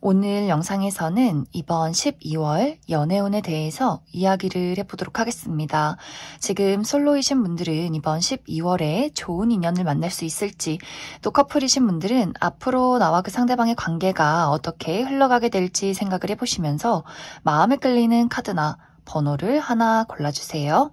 오늘 영상에서는 이번 12월 연애운에 대해서 이야기를 해보도록 하겠습니다. 지금 솔로이신 분들은 이번 12월에 좋은 인연을 만날 수 있을지, 또 커플이신 분들은 앞으로 나와 그 상대방의 관계가 어떻게 흘러가게 될지 생각을 해보시면서 마음에 끌리는 카드나 번호를 하나 골라주세요.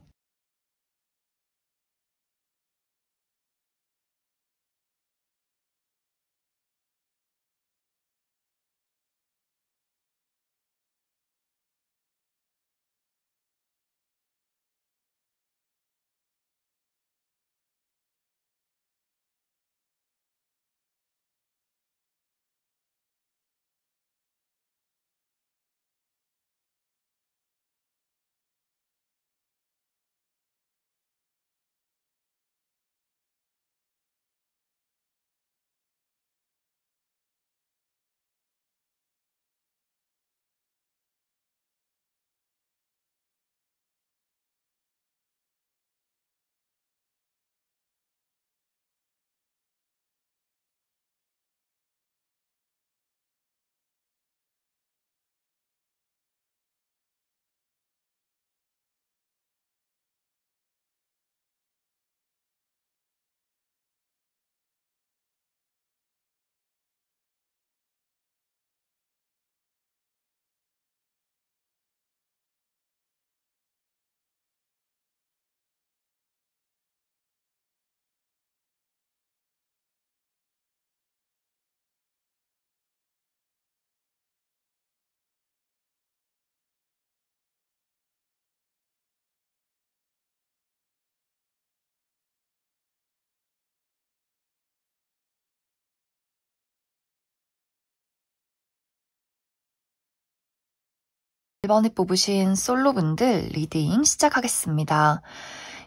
1번에 뽑으신 솔로분들 리딩 시작하겠습니다.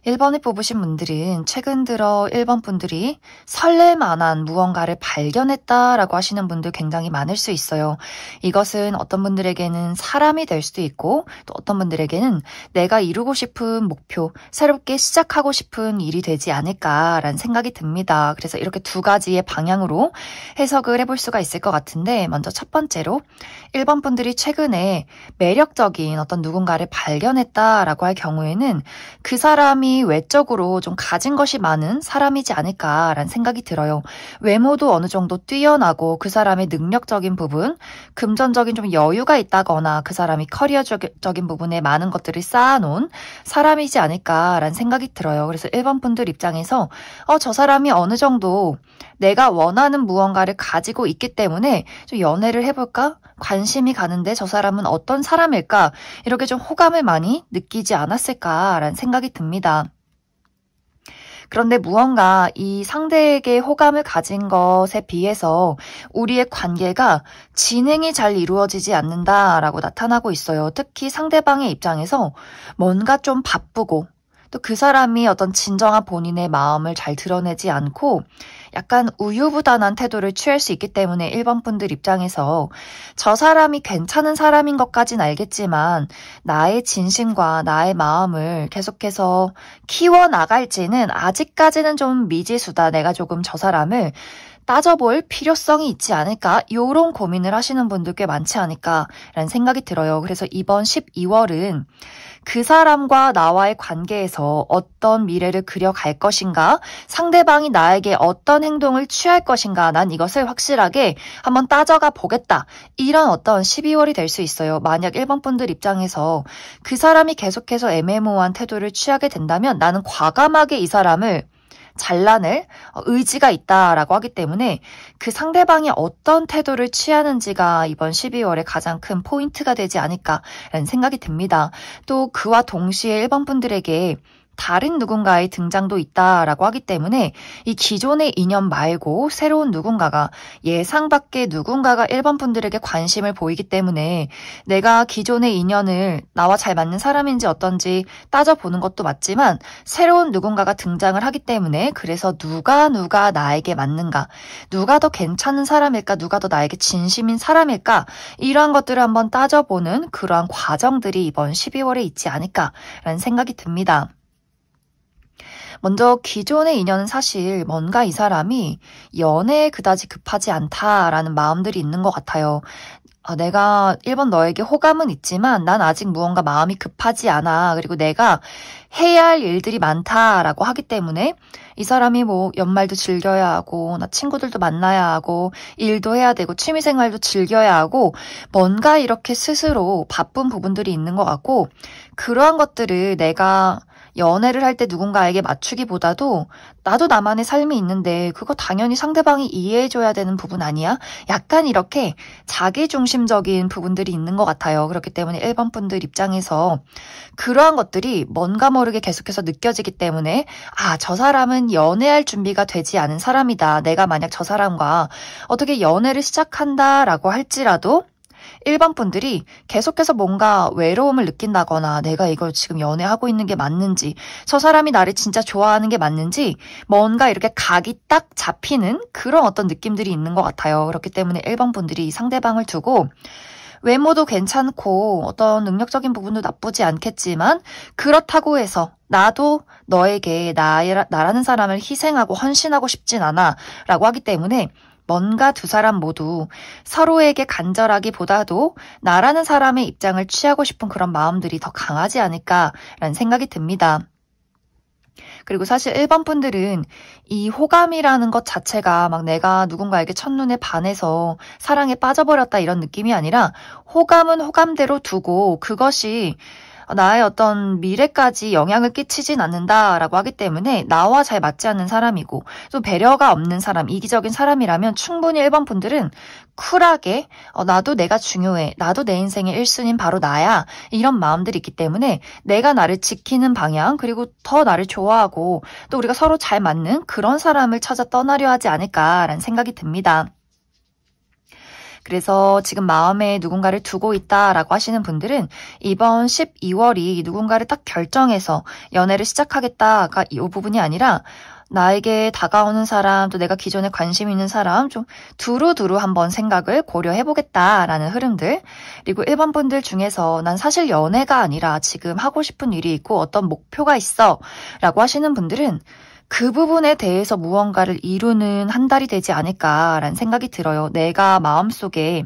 1번에 뽑으신 분들은 최근 들어 1번 분들이 설렐만한 무언가를 발견했다라고 하시는 분들 굉장히 많을 수 있어요. 이것은 어떤 분들에게는 사람이 될 수도 있고 또 어떤 분들에게는 내가 이루고 싶은 목표, 새롭게 시작하고 싶은 일이 되지 않을까라는 생각이 듭니다. 그래서 이렇게 두 가지의 방향으로 해석을 해볼 수가 있을 것 같은데, 먼저 첫 번째로 1번 분들이 최근에 매력적인 어떤 누군가를 발견했다라고 할 경우에는 그 사람이 외적으로 좀 가진 것이 많은 사람이지 않을까라는 생각이 들어요. 외모도 어느 정도 뛰어나고 그 사람의 능력적인 부분, 금전적인 좀 여유가 있다거나 그 사람이 커리어적인 부분에 많은 것들을 쌓아놓은 사람이지 않을까라는 생각이 들어요. 그래서 1번 분들 입장에서 저 사람이 어느 정도 내가 원하는 무언가를 가지고 있기 때문에 좀 연애를 해볼까? 관심이 가는데 저 사람은 어떤 사람일까? 이렇게 좀 호감을 많이 느끼지 않았을까라는 생각이 듭니다. 그런데 무언가 이 상대에게 호감을 가진 것에 비해서 우리의 관계가 진행이 잘 이루어지지 않는다라고 나타나고 있어요. 특히 상대방의 입장에서 뭔가 좀 바쁘고 또 그 사람이 어떤 진정한 본인의 마음을 잘 드러내지 않고 약간 우유부단한 태도를 취할 수 있기 때문에 1번 분들 입장에서 저 사람이 괜찮은 사람인 것까진 알겠지만 나의 진심과 나의 마음을 계속해서 키워나갈지는 아직까지는 좀 미지수다. 내가 조금 저 사람을 따져볼 필요성이 있지 않을까? 이런 고민을 하시는 분들 꽤 많지 않을까라는 생각이 들어요. 그래서 이번 12월은 그 사람과 나와의 관계에서 어떤 미래를 그려갈 것인가? 상대방이 나에게 어떤 행동을 취할 것인가? 난 이것을 확실하게 한번 따져가 보겠다. 이런 어떤 12월이 될 수 있어요. 만약 1번 분들 입장에서 그 사람이 계속해서 애매모호한 태도를 취하게 된다면 나는 과감하게 이 사람을 잘라낼 의지가 있다라고 하기 때문에 그 상대방이 어떤 태도를 취하는지가 이번 12월에 가장 큰 포인트가 되지 않을까라는 생각이 듭니다. 또 그와 동시에 1번 분들에게 다른 누군가의 등장도 있다라고 하기 때문에 이 기존의 인연 말고 새로운 누군가가, 예상 밖의 누군가가 1번 분들에게 관심을 보이기 때문에 내가 기존의 인연을 나와 잘 맞는 사람인지 어떤지 따져보는 것도 맞지만 새로운 누군가가 등장을 하기 때문에 그래서 누가 나에게 맞는가, 누가 더 괜찮은 사람일까, 누가 더 나에게 진심인 사람일까, 이러한 것들을 한번 따져보는 그러한 과정들이 이번 12월에 있지 않을까라는 생각이 듭니다. 먼저 기존의 인연은 사실 뭔가 이 사람이 연애에 그다지 급하지 않다라는 마음들이 있는 것 같아요. 내가 1번 너에게 호감은 있지만 난 아직 무언가 마음이 급하지 않아. 그리고 내가 해야 할 일들이 많다라고 하기 때문에 이 사람이 뭐 연말도 즐겨야 하고 나 친구들도 만나야 하고 일도 해야 되고 취미생활도 즐겨야 하고 뭔가 이렇게 스스로 바쁜 부분들이 있는 것 같고 그러한 것들을 내가 연애를 할 때 누군가에게 맞추기보다도 나도 나만의 삶이 있는데 그거 당연히 상대방이 이해해줘야 되는 부분 아니야? 약간 이렇게 자기중심적인 부분들이 있는 것 같아요. 그렇기 때문에 1번 분들 입장에서 그러한 것들이 뭔가 모르게 계속해서 느껴지기 때문에 저 사람은 연애할 준비가 되지 않은 사람이다. 내가 만약 저 사람과 어떻게 연애를 시작한다라고 할지라도 1번 분들이 계속해서 뭔가 외로움을 느낀다거나 내가 이걸 지금 연애하고 있는 게 맞는지 저 사람이 나를 진짜 좋아하는 게 맞는지 뭔가 이렇게 각이 딱 잡히는 그런 어떤 느낌들이 있는 것 같아요. 그렇기 때문에 1번 분들이 상대방을 두고 외모도 괜찮고 어떤 능력적인 부분도 나쁘지 않겠지만 그렇다고 해서 나도 너에게 나라는 사람을 희생하고 헌신하고 싶진 않아 라고 하기 때문에 뭔가 두 사람 모두 서로에게 간절하기보다도 나라는 사람의 입장을 취하고 싶은 그런 마음들이 더 강하지 않을까라는 생각이 듭니다. 그리고 사실 1번 분들은 이 호감이라는 것 자체가 막 내가 누군가에게 첫눈에 반해서 사랑에 빠져버렸다 이런 느낌이 아니라 호감은 호감대로 두고 그것이 나의 어떤 미래까지 영향을 끼치진 않는다라고 하기 때문에 나와 잘 맞지 않는 사람이고 또 배려가 없는 사람, 이기적인 사람이라면 충분히 1번 분들은 쿨하게 나도 내가 중요해. 나도 내 인생의 1순위는 바로 나야. 이런 마음들이 있기 때문에 내가 나를 지키는 방향 그리고 더 나를 좋아하고 또 우리가 서로 잘 맞는 그런 사람을 찾아 떠나려 하지 않을까라는 생각이 듭니다. 그래서 지금 마음에 누군가를 두고 있다라고 하시는 분들은 이번 12월이 누군가를 딱 결정해서 연애를 시작하겠다가 이 부분이 아니라 나에게 다가오는 사람, 또 내가 기존에 관심 있는 사람 좀 두루두루 한번 생각을 고려해보겠다라는 흐름들. 그리고 1번 분들 중에서 난 사실 연애가 아니라 지금 하고 싶은 일이 있고 어떤 목표가 있어 라고 하시는 분들은 그 부분에 대해서 무언가를 이루는 한 달이 되지 않을까라는 생각이 들어요. 내가 마음속에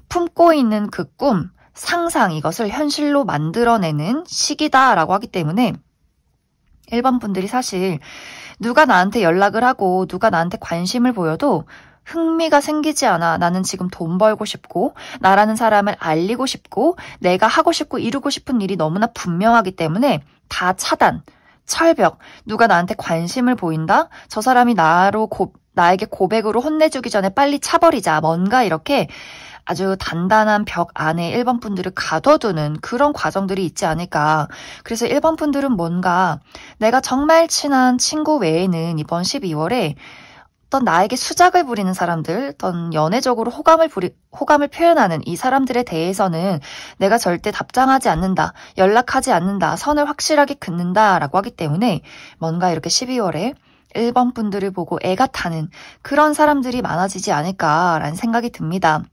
품고 있는 그 꿈, 상상 이것을 현실로 만들어내는 시기다라고 하기 때문에 1번 분들이 사실 누가 나한테 연락을 하고 누가 나한테 관심을 보여도 흥미가 생기지 않아. 나는 지금 돈 벌고 싶고 나라는 사람을 알리고 싶고 내가 하고 싶고 이루고 싶은 일이 너무나 분명하기 때문에 다 차단. 철벽, 누가 나한테 관심을 보인다? 저 사람이 나에게 고백으로 혼내주기 전에 빨리 차버리자. 뭔가 이렇게 아주 단단한 벽 안에 1번 분들을 가둬두는 그런 과정들이 있지 않을까. 그래서 1번 분들은 뭔가 내가 정말 친한 친구 외에는 이번 12월에 어떤 나에게 수작을 부리는 사람들, 어떤 연애적으로 호감을 표현하는 이 사람들에 대해서는 내가 절대 답장하지 않는다, 연락하지 않는다, 선을 확실하게 긋는다라고 하기 때문에 뭔가 이렇게 12월에 1번 분들을 보고 애가 타는 그런 사람들이 많아지지 않을까라는 생각이 듭니다.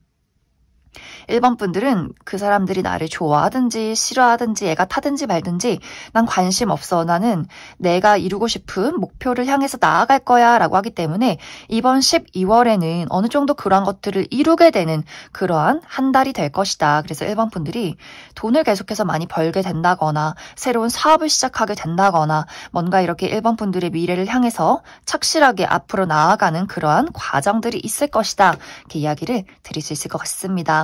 1번 분들은 그 사람들이 나를 좋아하든지 싫어하든지 애가 타든지 말든지 난 관심 없어. 나는 내가 이루고 싶은 목표를 향해서 나아갈 거야 라고 하기 때문에 이번 12월에는 어느 정도 그러한 것들을 이루게 되는 그러한 한 달이 될 것이다. 그래서 1번 분들이 돈을 계속해서 많이 벌게 된다거나 새로운 사업을 시작하게 된다거나 뭔가 이렇게 1번 분들의 미래를 향해서 착실하게 앞으로 나아가는 그러한 과정들이 있을 것이다. 이렇게 이야기를 드릴 수 있을 것 같습니다.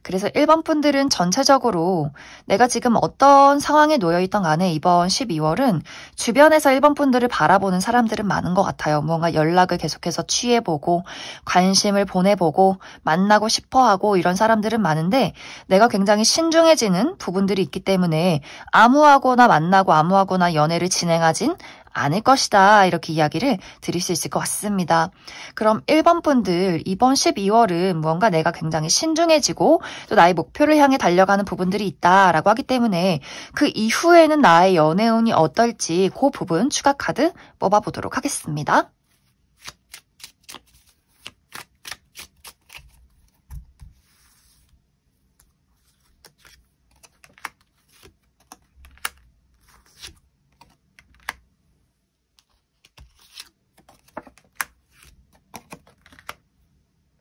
그래서 1번 분들은 전체적으로 내가 지금 어떤 상황에 놓여있던 간에 이번 12월은 주변에서 1번 분들을 바라보는 사람들은 많은 것 같아요. 뭔가 연락을 계속해서 취해보고 관심을 보내보고 만나고 싶어하고 이런 사람들은 많은데 내가 굉장히 신중해지는 부분들이 있기 때문에 아무하고나 만나고 아무하고나 연애를 진행하진 않을 것이다. 이렇게 이야기를 드릴 수 있을 것 같습니다. 그럼 1번 분들 이번 12월은 무언가 내가 굉장히 신중해지고 또 나의 목표를 향해 달려가는 부분들이 있다라고 하기 때문에 그 이후에는 나의 연애운이 어떨지 그 부분 추가 카드 뽑아보도록 하겠습니다.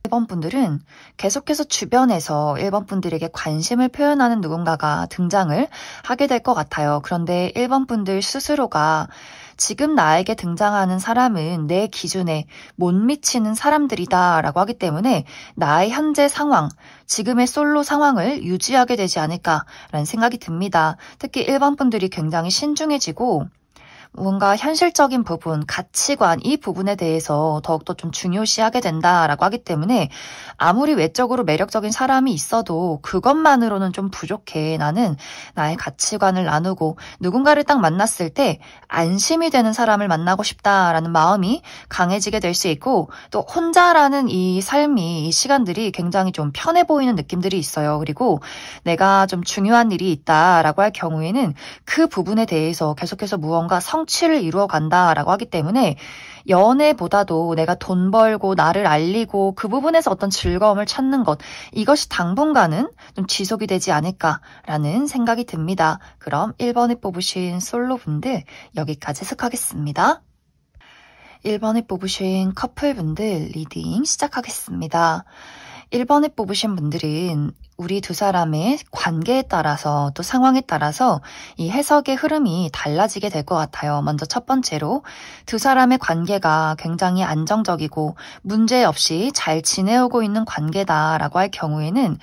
1번 분들은 계속해서 주변에서 1번 분들에게 관심을 표현하는 누군가가 등장을 하게 될 것 같아요. 그런데 1번 분들 스스로가 지금 나에게 등장하는 사람은 내 기준에 못 미치는 사람들이다 라고 하기 때문에 나의 현재 상황, 지금의 솔로 상황을 유지하게 되지 않을까라는 생각이 듭니다. 특히 1번 분들이 굉장히 신중해지고 뭔가 현실적인 부분, 가치관, 이 부분에 대해서 더욱더 좀 중요시하게 된다라고 하기 때문에 아무리 외적으로 매력적인 사람이 있어도 그것만으로는 좀 부족해. 나는 나의 가치관을 나누고 누군가를 딱 만났을 때 안심이 되는 사람을 만나고 싶다라는 마음이 강해지게 될 수 있고 또 혼자라는 이 삶이, 이 시간들이 굉장히 좀 편해 보이는 느낌들이 있어요. 그리고 내가 좀 중요한 일이 있다라고 할 경우에는 그 부분에 대해서 계속해서 무언가 성취를 이루어 간다라고 하기 때문에 연애보다도 내가 돈 벌고 나를 알리고 그 부분에서 어떤 즐거움을 찾는 것, 이것이 당분간은 좀 지속이 되지 않을까라는 생각이 듭니다. 그럼 1번에 뽑으신 솔로분들 여기까지 해석하겠습니다. 1번에 뽑으신 커플분들 리딩 시작하겠습니다. 1번에 뽑으신 분들은 우리 두 사람의 관계에 따라서 또 상황에 따라서 이 해석의 흐름이 달라지게 될 것 같아요. 먼저 첫 번째로 두 사람의 관계가 굉장히 안정적이고 문제 없이 잘 지내오고 있는 관계다라고 할 경우에는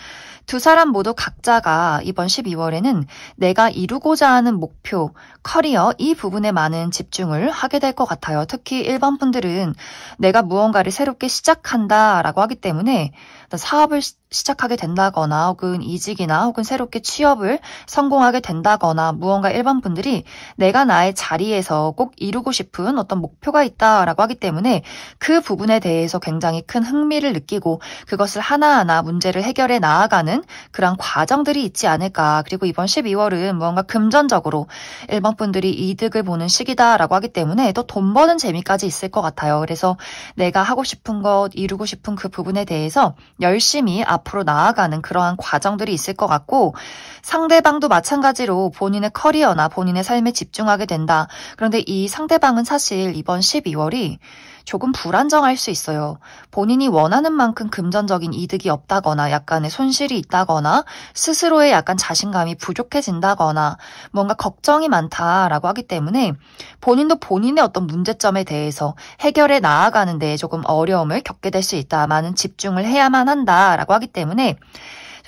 두 사람 모두 각자가 이번 12월에는 내가 이루고자 하는 목표, 커리어 이 부분에 많은 집중을 하게 될 것 같아요. 특히 1번 분들은 내가 무언가를 새롭게 시작한다라고 하기 때문에 사업을 시작하게 된다거나 혹은 이직이나 혹은 새롭게 취업을 성공하게 된다거나 무언가 1번 분들이 내가 나의 자리에서 꼭 이루고 싶은 어떤 목표가 있다라고 하기 때문에 그 부분에 대해서 굉장히 큰 흥미를 느끼고 그것을 하나하나 문제를 해결해 나아가는 그런 과정들이 있지 않을까. 그리고 이번 12월은 무언가 금전적으로 1번 분들이 이득을 보는 시기다라고 하기 때문에 또 돈 버는 재미까지 있을 것 같아요. 그래서 내가 하고 싶은 것, 이루고 싶은 그 부분에 대해서 열심히 앞으로 나아가는 그러한 과정들이 있을 것 같고 상대방도 마찬가지로 본인의 커리어나 본인의 삶에 집중하게 된다. 그런데 이 상대방은 사실 이번 12월이 조금 불안정할 수 있어요. 본인이 원하는 만큼 금전적인 이득이 없다거나 약간의 손실이 있다거나 스스로의 약간 자신감이 부족해진다거나 뭔가 걱정이 많다라고 하기 때문에 본인도 본인의 어떤 문제점에 대해서 해결해 나아가는 데 조금 어려움을 겪게 될 수 있다. 많은 집중을 해야만 한다라고 하기 때문에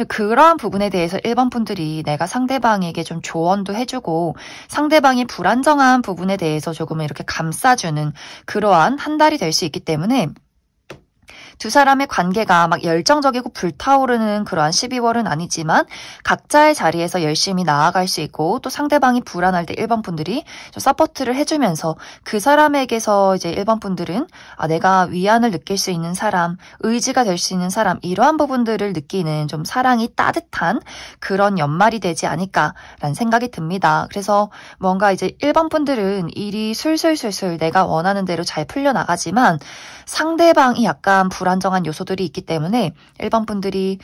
그러한 부분에 대해서 1번 분들이 내가 상대방에게 좀 조언도 해주고 상대방이 불안정한 부분에 대해서 조금 이렇게 감싸주는 그러한 한 달이 될 수 있기 때문에 두 사람의 관계가 막 열정적이고 불타오르는 그러한 12월은 아니지만 각자의 자리에서 열심히 나아갈 수 있고 또 상대방이 불안할 때 1번 분들이 좀 서포트를 해주면서 그 사람에게서 이제 1번 분들은 내가 위안을 느낄 수 있는 사람, 의지가 될 수 있는 사람 이러한 부분들을 느끼는 좀 사랑이 따뜻한 그런 연말이 되지 않을까라는 생각이 듭니다. 그래서 뭔가 이제 1번 분들은 일이 술술술술 내가 원하는 대로 잘 풀려나가지만 상대방이 약간 불안정한 요소들이 있기 때문에 1번 분들이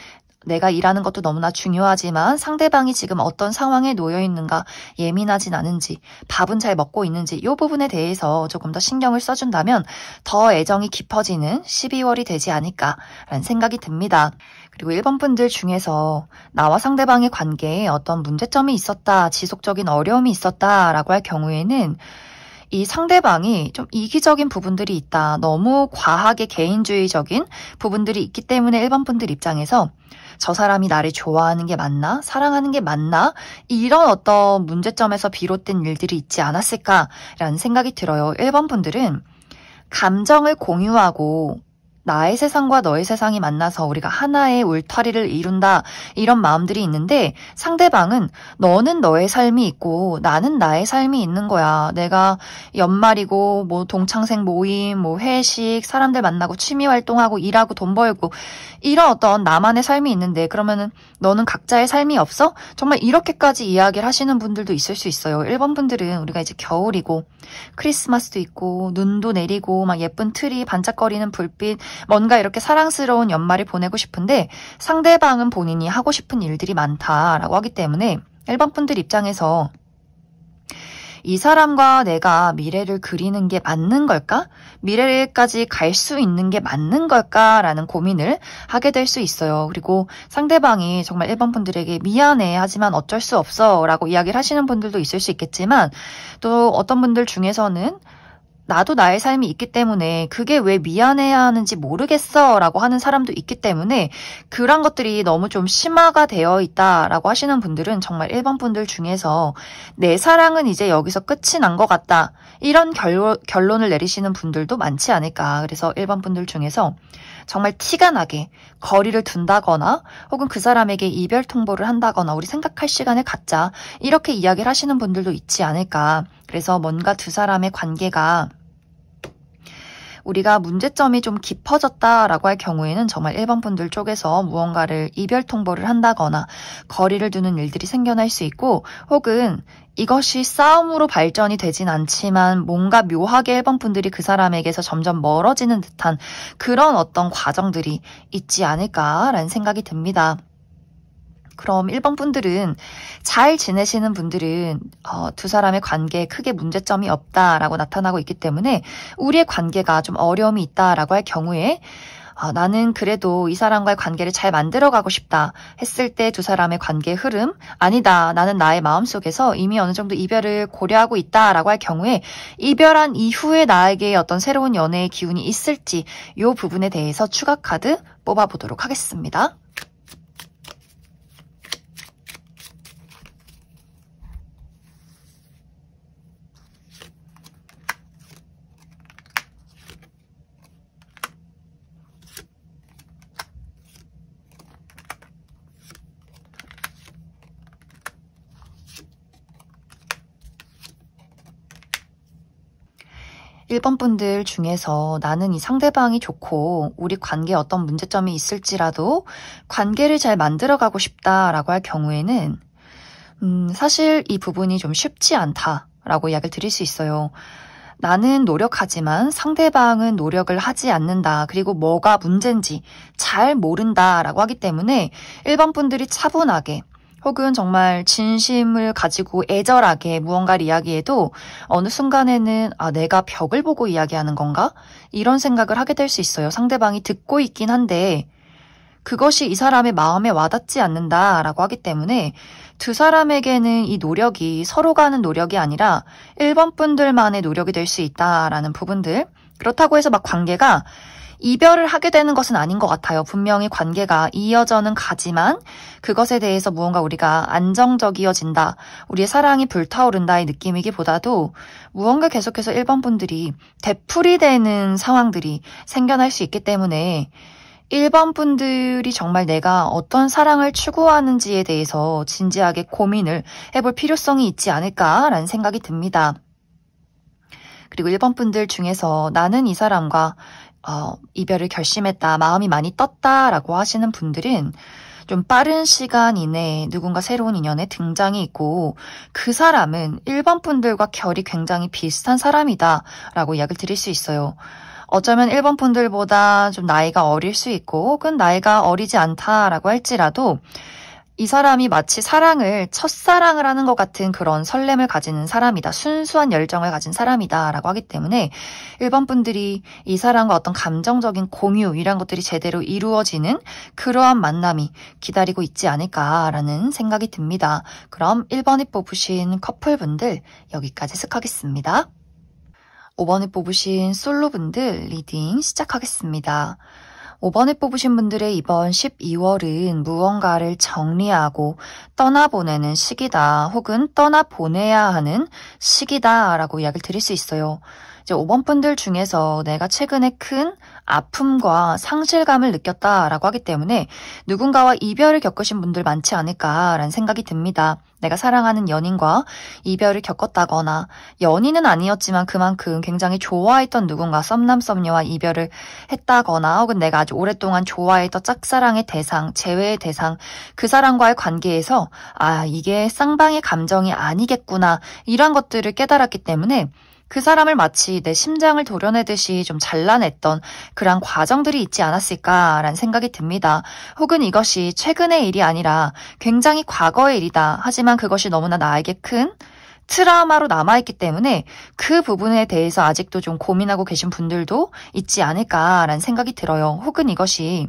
내가 일하는 것도 너무나 중요하지만 상대방이 지금 어떤 상황에 놓여 있는가, 예민하진 않은지, 밥은 잘 먹고 있는지 이 부분에 대해서 조금 더 신경을 써준다면 더 애정이 깊어지는 12월이 되지 않을까라는 생각이 듭니다. 그리고 1번 분들 중에서 나와 상대방의 관계에 어떤 문제점이 있었다, 지속적인 어려움이 있었다라고 할 경우에는 이 상대방이 좀 이기적인 부분들이 있다. 너무 과하게 개인주의적인 부분들이 있기 때문에 1번 분들 입장에서 저 사람이 나를 좋아하는 게 맞나? 사랑하는 게 맞나? 이런 어떤 문제점에서 비롯된 일들이 있지 않았을까라는 생각이 들어요. 1번 분들은 감정을 공유하고 나의 세상과 너의 세상이 만나서 우리가 하나의 울타리를 이룬다 이런 마음들이 있는데 상대방은 너는 너의 삶이 있고 나는 나의 삶이 있는 거야. 내가 연말이고 뭐 동창생 모임, 뭐 회식, 사람들 만나고 취미 활동하고 일하고 돈 벌고 이런 어떤 나만의 삶이 있는데 그러면은 너는 각자의 삶이 없어? 정말 이렇게까지 이야기를 하시는 분들도 있을 수 있어요. 1번 분들은 우리가 이제 겨울이고 크리스마스도 있고 눈도 내리고 막 예쁜 트리 반짝거리는 불빛 뭔가 이렇게 사랑스러운 연말을 보내고 싶은데 상대방은 본인이 하고 싶은 일들이 많다라고 하기 때문에 1번 분들 입장에서 이 사람과 내가 미래를 그리는 게 맞는 걸까? 미래까지 갈 수 있는 게 맞는 걸까라는 고민을 하게 될 수 있어요. 그리고 상대방이 정말 1번 분들에게 미안해 하지만 어쩔 수 없어 라고 이야기를 하시는 분들도 있을 수 있겠지만, 또 어떤 분들 중에서는 나도 나의 삶이 있기 때문에 그게 왜 미안해야 하는지 모르겠어 라고 하는 사람도 있기 때문에, 그런 것들이 너무 좀 심화가 되어 있다라고 하시는 분들은 정말 1번 분들 중에서 내 사랑은 이제 여기서 끝이 난 것 같다, 이런 결론을 내리시는 분들도 많지 않을까. 그래서 1번 분들 중에서 정말 티가 나게 거리를 둔다거나 혹은 그 사람에게 이별 통보를 한다거나 우리 생각할 시간을 갖자, 이렇게 이야기를 하시는 분들도 있지 않을까. 그래서 뭔가 두 사람의 관계가 우리가 문제점이 좀 깊어졌다라고 할 경우에는 정말 1번 분들 쪽에서 무언가를 이별 통보를 한다거나 거리를 두는 일들이 생겨날 수 있고, 혹은 이것이 싸움으로 발전이 되진 않지만 뭔가 묘하게 1번 분들이 그 사람에게서 점점 멀어지는 듯한 그런 어떤 과정들이 있지 않을까라는 생각이 듭니다. 그럼 1번 분들은, 잘 지내시는 분들은 두 사람의 관계에 크게 문제점이 없다라고 나타나고 있기 때문에 우리의 관계가 좀 어려움이 있다라고 할 경우에 나는 그래도 이 사람과의 관계를 잘 만들어가고 싶다 했을 때 두 사람의 관계의 흐름, 아니다, 나는 나의 마음속에서 이미 어느 정도 이별을 고려하고 있다라고 할 경우에 이별한 이후에 나에게 어떤 새로운 연애의 기운이 있을지, 이 부분에 대해서 추가 카드 뽑아보도록 하겠습니다. 1번 분들 중에서 나는 이 상대방이 좋고 우리 관계에 어떤 문제점이 있을지라도 관계를 잘 만들어가고 싶다라고 할 경우에는 사실 이 부분이 좀 쉽지 않다라고 이야기를 드릴 수 있어요. 나는 노력하지만 상대방은 노력을 하지 않는다. 그리고 뭐가 문제인지 잘 모른다라고 하기 때문에 1번 분들이 차분하게 혹은 정말 진심을 가지고 애절하게 무언가를 이야기해도 어느 순간에는 내가 벽을 보고 이야기하는 건가? 이런 생각을 하게 될 수 있어요. 상대방이 듣고 있긴 한데 그것이 이 사람의 마음에 와닿지 않는다라고 하기 때문에 두 사람에게는 이 노력이 서로가 하는 노력이 아니라 1번 분들만의 노력이 될 수 있다라는 부분들. 그렇다고 해서 막 관계가 이별을 하게 되는 것은 아닌 것 같아요. 분명히 관계가 이어져는 가지만 그것에 대해서 무언가 우리가 안정적이어진다, 우리의 사랑이 불타오른다의 느낌이기보다도 무언가 계속해서 1번 분들이 되풀이 되는 상황들이 생겨날 수 있기 때문에 1번 분들이 정말 내가 어떤 사랑을 추구하는지에 대해서 진지하게 고민을 해볼 필요성이 있지 않을까라는 생각이 듭니다. 그리고 1번 분들 중에서 나는 이 사람과 이별을 결심했다, 마음이 많이 떴다라고 하시는 분들은 좀 빠른 시간 이내에 누군가 새로운 인연의 등장이 있고 그 사람은 1번 분들과 결이 굉장히 비슷한 사람이다 라고 이야기를 드릴 수 있어요. 어쩌면 1번 분들보다 좀 나이가 어릴 수 있고 혹은 나이가 어리지 않다라고 할지라도 이 사람이 마치 첫사랑을 하는 것 같은 그런 설렘을 가지는 사람이다. 순수한 열정을 가진 사람이다. 라고 하기 때문에 1번 분들이 이 사람과 어떤 감정적인 공유, 이런 것들이 제대로 이루어지는 그러한 만남이 기다리고 있지 않을까라는 생각이 듭니다. 그럼 1번에 뽑으신 커플분들 여기까지 해석하겠습니다. 5번에 뽑으신 솔로분들 리딩 시작하겠습니다. 5번에 뽑으신 분들의 이번 12월은 무언가를 정리하고 떠나보내는 시기다, 혹은 떠나보내야 하는 시기다라고 이야기를 드릴 수 있어요. 이제 5번 분들 중에서 내가 최근에 큰 아픔과 상실감을 느꼈다라고 하기 때문에 누군가와 이별을 겪으신 분들 많지 않을까라는 생각이 듭니다. 내가 사랑하는 연인과 이별을 겪었다거나 연인은 아니었지만 그만큼 굉장히 좋아했던 누군가 썸남썸녀와 이별을 했다거나 혹은 내가 아주 오랫동안 좋아했던 짝사랑의 대상, 재회의 대상, 그 사람과의 관계에서 이게 쌍방의 감정이 아니겠구나, 이런 것들을 깨달았기 때문에 그 사람을 마치 내 심장을 도려내듯이 좀 잘라냈던 그런 과정들이 있지 않았을까라는 생각이 듭니다. 혹은 이것이 최근의 일이 아니라 굉장히 과거의 일이다. 하지만 그것이 너무나 나에게 큰 트라우마로 남아있기 때문에 그 부분에 대해서 아직도 좀 고민하고 계신 분들도 있지 않을까라는 생각이 들어요. 혹은 이것이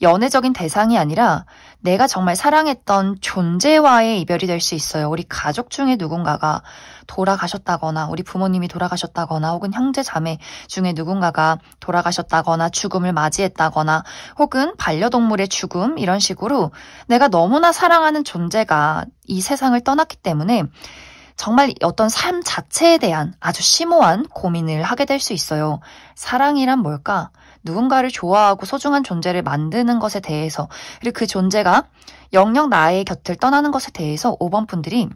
연애적인 대상이 아니라 내가 정말 사랑했던 존재와의 이별이 될 수 있어요. 우리 가족 중에 누군가가 돌아가셨다거나 우리 부모님이 돌아가셨다거나 혹은 형제 자매 중에 누군가가 돌아가셨다거나 죽음을 맞이했다거나 혹은 반려동물의 죽음 이런 식으로 내가 너무나 사랑하는 존재가 이 세상을 떠났기 때문에 정말 어떤 삶 자체에 대한 아주 심오한 고민을 하게 될 수 있어요. 사랑이란 뭘까? 누군가를 좋아하고 소중한 존재를 만드는 것에 대해서 그리고 그 존재가 영영 나의 곁을 떠나는 것에 대해서 5번 분들이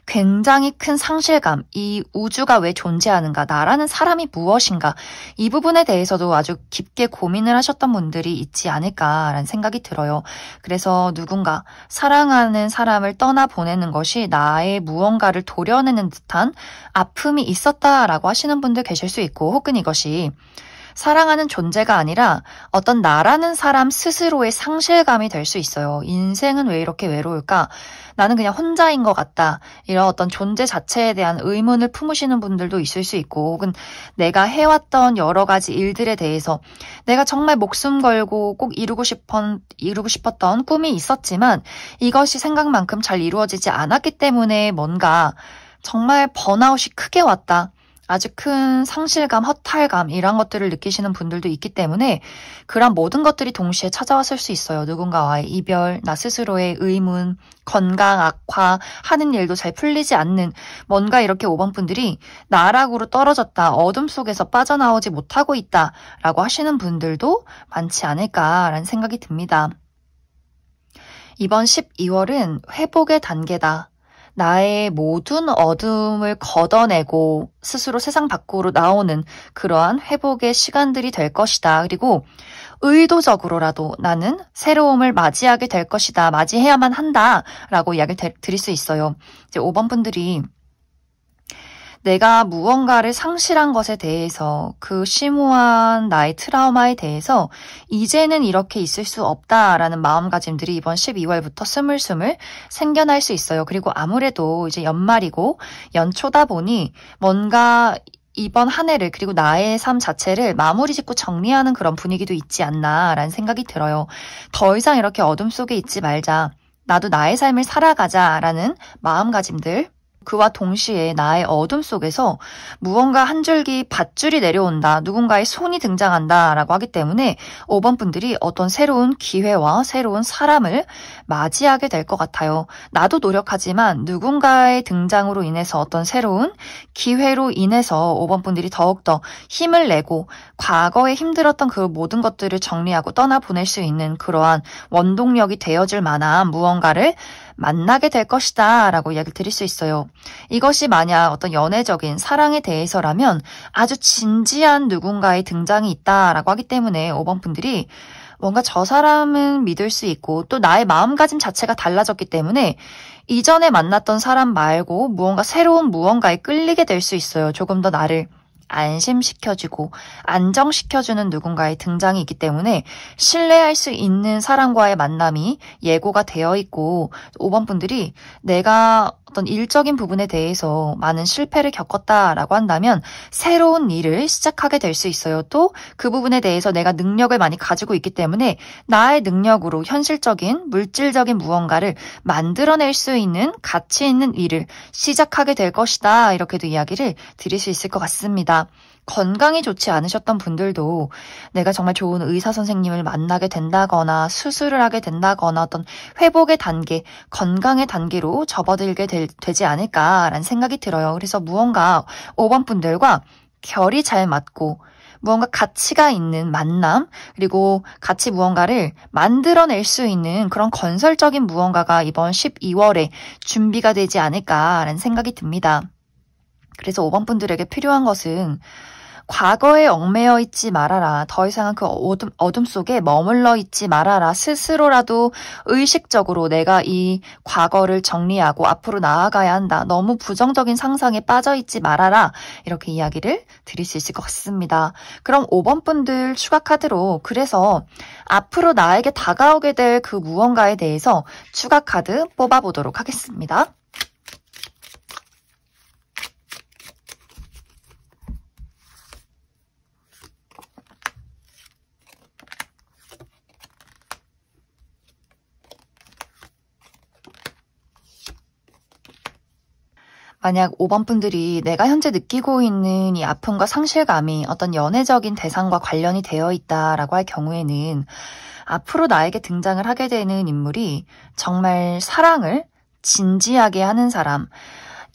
굉장히 큰 상실감, 이 우주가 왜 존재하는가, 나라는 사람이 무엇인가 이 부분에 대해서도 아주 깊게 고민을 하셨던 분들이 있지 않을까라는 생각이 들어요. 그래서 누군가 사랑하는 사람을 떠나보내는 것이 나의 무언가를 도려내는 듯한 아픔이 있었다라고 하시는 분들 계실 수 있고 혹은 이것이 사랑하는 존재가 아니라 어떤 나라는 사람 스스로의 상실감이 될 수 있어요. 인생은 왜 이렇게 외로울까? 나는 그냥 혼자인 것 같다. 이런 어떤 존재 자체에 대한 의문을 품으시는 분들도 있을 수 있고 혹은 내가 해왔던 여러 가지 일들에 대해서 내가 정말 목숨 걸고 꼭 이루고 싶었던 꿈이 있었지만 이것이 생각만큼 잘 이루어지지 않았기 때문에 뭔가 정말 번아웃이 크게 왔다. 아주 큰 상실감, 허탈감 이런 것들을 느끼시는 분들도 있기 때문에 그런 모든 것들이 동시에 찾아왔을 수 있어요. 누군가와의 이별, 나 스스로의 의문, 건강 악화, 하는 일도 잘 풀리지 않는 뭔가 이렇게 5번 분들이 나락으로 떨어졌다, 어둠 속에서 빠져나오지 못하고 있다라고 하시는 분들도 많지 않을까라는 생각이 듭니다. 이번 12월은 회복의 단계다. 나의 모든 어둠을 걷어내고 스스로 세상 밖으로 나오는 그러한 회복의 시간들이 될 것이다. 그리고 의도적으로라도 나는 새로움을 맞이하게 될 것이다. 맞이해야만 한다. 라고 이야기를 드릴 수 있어요. 이제 5번 분들이 내가 무언가를 상실한 것에 대해서 그 심오한 나의 트라우마에 대해서 이제는 이렇게 있을 수 없다라는 마음가짐들이 이번 12월부터 스물스물 생겨날 수 있어요. 그리고 아무래도 이제 연말이고 연초다 보니 뭔가 이번 한 해를 그리고 나의 삶 자체를 마무리 짓고 정리하는 그런 분위기도 있지 않나라는 생각이 들어요. 더 이상 이렇게 어둠 속에 있지 말자. 나도 나의 삶을 살아가자라는 마음가짐들. 그와 동시에 나의 어둠 속에서 무언가 한 줄기 밧줄이 내려온다. 누군가의 손이 등장한다. 라고 하기 때문에 5번 분들이 어떤 새로운 기회와 새로운 사람을 맞이하게 될 것 같아요. 나도 노력하지만 누군가의 등장으로 인해서 어떤 새로운 기회로 인해서 5번 분들이 더욱더 힘을 내고 과거에 힘들었던 그 모든 것들을 정리하고 떠나보낼 수 있는 그러한 원동력이 되어줄 만한 무언가를 만나게 될 것이다 라고 이야기를 드릴 수 있어요. 이것이 만약 어떤 연애적인 사랑에 대해서라면 아주 진지한 누군가의 등장이 있다라고 하기 때문에 5번 분들이 뭔가 저 사람은 믿을 수 있고 또 나의 마음가짐 자체가 달라졌기 때문에 이전에 만났던 사람 말고 무언가 새로운 무언가에 끌리게 될 수 있어요. 조금 더 나를 안심시켜주고 안정시켜주는 누군가의 등장이 있기 때문에 신뢰할 수 있는 사람과의 만남이 예고가 되어 있고 5번 분들이 내가 어떤 일적인 부분에 대해서 많은 실패를 겪었다라고 한다면 새로운 일을 시작하게 될 수 있어요. 또 그 부분에 대해서 내가 능력을 많이 가지고 있기 때문에 나의 능력으로 현실적인 물질적인 무언가를 만들어낼 수 있는 가치 있는 일을 시작하게 될 것이다. 이렇게도 이야기를 드릴 수 있을 것 같습니다. 건강이 좋지 않으셨던 분들도 내가 정말 좋은 의사 선생님을 만나게 된다거나 수술을 하게 된다거나 어떤 회복의 단계, 건강의 단계로 접어들게 되지 않을까라는 생각이 들어요. 그래서 무언가 5번 분들과 결이 잘 맞고 무언가 가치가 있는 만남 그리고 같이 무언가를 만들어낼 수 있는 그런 건설적인 무언가가 이번 12월에 준비가 되지 않을까라는 생각이 듭니다. 그래서 5번 분들에게 필요한 것은 과거에 얽매여 있지 말아라. 더 이상은 그 어둠 속에 머물러 있지 말아라. 스스로라도 의식적으로 내가 이 과거를 정리하고 앞으로 나아가야 한다. 너무 부정적인 상상에 빠져 있지 말아라. 이렇게 이야기를 드릴 수 있을 것 같습니다. 그럼 5번 분들 추가 카드로 그래서 앞으로 나에게 다가오게 될 그 무언가에 대해서 추가 카드 뽑아보도록 하겠습니다. 만약 5번 분들이 내가 현재 느끼고 있는 이 아픔과 상실감이 어떤 연애적인 대상과 관련이 되어 있다라고 할 경우에는 앞으로 나에게 등장을 하게 되는 인물이 정말 사랑을 진지하게 하는 사람,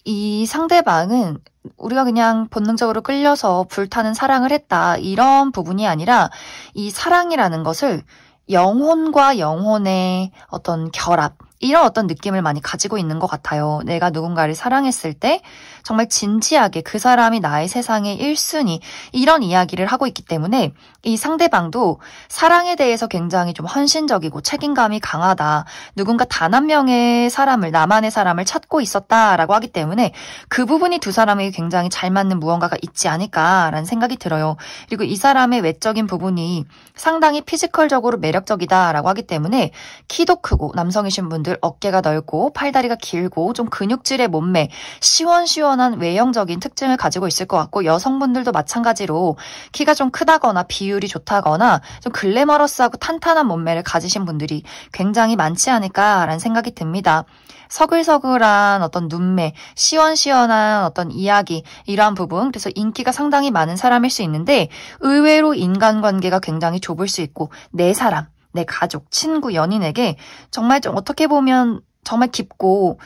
이 상대방은 우리가 그냥 본능적으로 끌려서 불타는 사랑을 했다, 이런 부분이 아니라 이 사랑이라는 것을 영혼과 영혼의 어떤 결합, 이런 어떤 느낌을 많이 가지고 있는 것 같아요. 내가 누군가를 사랑했을 때 정말 진지하게 그 사람이 나의 세상의 1순위, 이런 이야기를 하고 있기 때문에 이 상대방도 사랑에 대해서 굉장히 좀 헌신적이고 책임감이 강하다. 누군가 단 한 명의 사람을, 나만의 사람을 찾고 있었다라고 하기 때문에 그 부분이 두 사람에게 굉장히 잘 맞는 무언가가 있지 않을까라는 생각이 들어요. 그리고 이 사람의 외적인 부분이 상당히 피지컬적으로 매력적이다라고 하기 때문에 키도 크고, 남성이신 분들 어깨가 넓고 팔다리가 길고 좀 근육질의 몸매, 시원시원한 외형적인 특징을 가지고 있을 것 같고, 여성분들도 마찬가지로 키가 좀 크다거나 비율이 좋다거나 좀 글래머러스하고 탄탄한 몸매를 가지신 분들이 굉장히 많지 않을까라는 생각이 듭니다. 서글서글한 어떤 눈매, 시원시원한 어떤 이야기, 이러한 부분, 그래서 인기가 상당히 많은 사람일 수 있는데 의외로 인간관계가 굉장히 좁을 수 있고, 내 사람, 내 가족, 친구, 연인에게 정말 좀 어떻게 보면 정말 깊고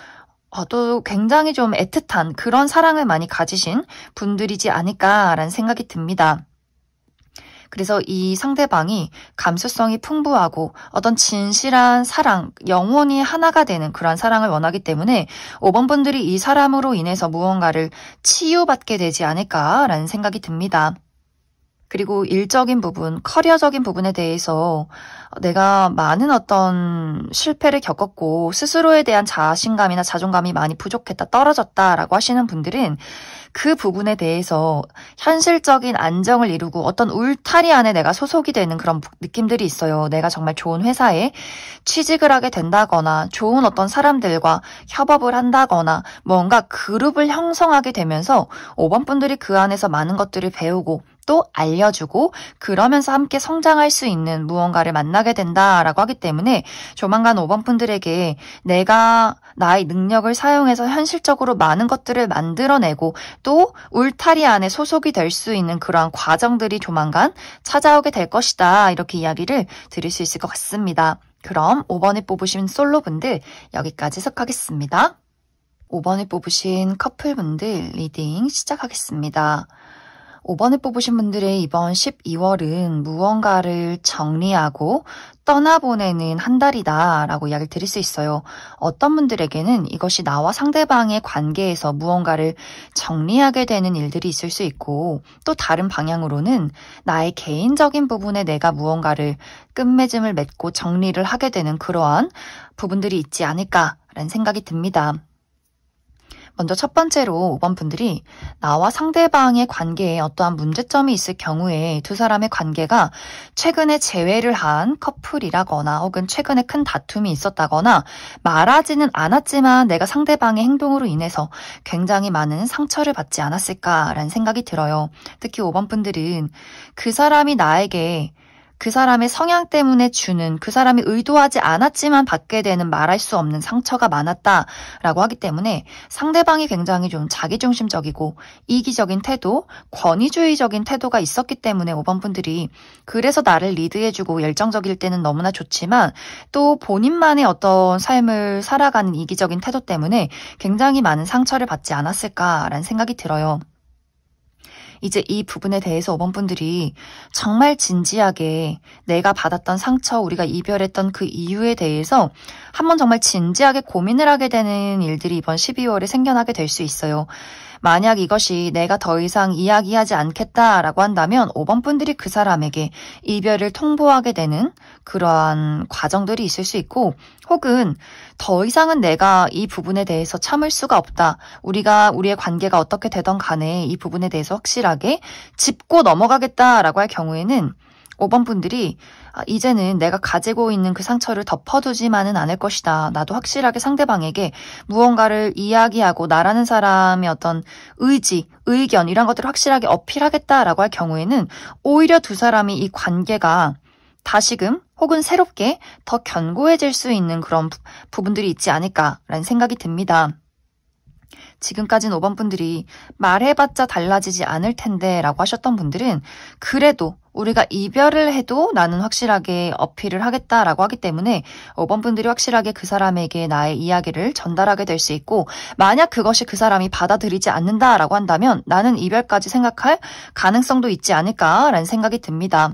또 굉장히 좀 애틋한 그런 사랑을 많이 가지신 분들이지 않을까라는 생각이 듭니다. 그래서 이 상대방이 감수성이 풍부하고 어떤 진실한 사랑, 영혼이 하나가 되는 그런 사랑을 원하기 때문에 5번 분들이 이 사람으로 인해서 무언가를 치유받게 되지 않을까라는 생각이 듭니다. 그리고 일적인 부분, 커리어적인 부분에 대해서 내가 많은 어떤 실패를 겪었고 스스로에 대한 자신감이나 자존감이 많이 부족했다, 떨어졌다라고 하시는 분들은 그 부분에 대해서 현실적인 안정을 이루고 어떤 울타리 안에 내가 소속이 되는 그런 느낌들이 있어요. 내가 정말 좋은 회사에 취직을 하게 된다거나 좋은 어떤 사람들과 협업을 한다거나 뭔가 그룹을 형성하게 되면서 5번 분들이 그 안에서 많은 것들을 배우고 또 알려주고 그러면서 함께 성장할 수 있는 무언가를 만나게 된다라고 하기 때문에 조만간 5번 분들에게 내가 나의 능력을 사용해서 현실적으로 많은 것들을 만들어내고 또 울타리 안에 소속이 될 수 있는 그러한 과정들이 조만간 찾아오게 될 것이다, 이렇게 이야기를 드릴 수 있을 것 같습니다. 그럼 5번을 뽑으신 솔로분들 여기까지 해석하겠습니다. 5번을 뽑으신 커플분들 리딩 시작하겠습니다. 5번을 뽑으신 분들의 이번 12월은 무언가를 정리하고 떠나보내는 한 달이다 라고 이야기를 드릴 수 있어요. 어떤 분들에게는 이것이 나와 상대방의 관계에서 무언가를 정리하게 되는 일들이 있을 수 있고, 또 다른 방향으로는 나의 개인적인 부분에 내가 무언가를 끝맺음을 맺고 정리를 하게 되는 그러한 부분들이 있지 않을까라는 생각이 듭니다. 먼저 첫 번째로 5번 분들이 나와 상대방의 관계에 어떠한 문제점이 있을 경우에 두 사람의 관계가 최근에 재회를 한 커플이라거나 혹은 최근에 큰 다툼이 있었다거나 말하지는 않았지만 내가 상대방의 행동으로 인해서 굉장히 많은 상처를 받지 않았을까라는 생각이 들어요. 특히 5번 분들은 그 사람이 나에게 그 사람의 성향 때문에 주는, 그 사람이 의도하지 않았지만 받게 되는 말할 수 없는 상처가 많았다라고 하기 때문에 상대방이 굉장히 좀 자기중심적이고 이기적인 태도, 권위주의적인 태도가 있었기 때문에 5번 분들이 그래서 나를 리드해주고 열정적일 때는 너무나 좋지만 또 본인만의 어떤 삶을 살아가는 이기적인 태도 때문에 굉장히 많은 상처를 받지 않았을까라는 생각이 들어요. 이제 이 부분에 대해서 5번 분들이 정말 진지하게 내가 받았던 상처, 우리가 이별했던 그 이유에 대해서 한번 정말 진지하게 고민을 하게 되는 일들이 이번 12월에 생겨나게 될 수 있어요. 만약 이것이 내가 더 이상 이야기하지 않겠다라고 한다면 5번 분들이 그 사람에게 이별을 통보하게 되는 그러한 과정들이 있을 수 있고, 혹은 더 이상은 내가 이 부분에 대해서 참을 수가 없다. 우리의 관계가 어떻게 되던 간에 이 부분에 대해서 확실하게 짚고 넘어가겠다라고 할 경우에는 5번 분들이 이제는 내가 가지고 있는 그 상처를 덮어두지만은 않을 것이다. 나도 확실하게 상대방에게 무언가를 이야기하고 나라는 사람의 어떤 의지, 의견 이런 것들을 확실하게 어필하겠다라고 할 경우에는 오히려 두 사람이 이 관계가 다시금 혹은 새롭게 더 견고해질 수 있는 그런 부분들이 있지 않을까라는 생각이 듭니다. 지금까진 5번 분들이 말해봤자 달라지지 않을 텐데 라고 하셨던 분들은 그래도 우리가 이별을 해도 나는 확실하게 어필을 하겠다라고 하기 때문에 5번 분들이 확실하게 그 사람에게 나의 이야기를 전달하게 될 수 있고, 만약 그것이 그 사람이 받아들이지 않는다라고 한다면 나는 이별까지 생각할 가능성도 있지 않을까라는 생각이 듭니다.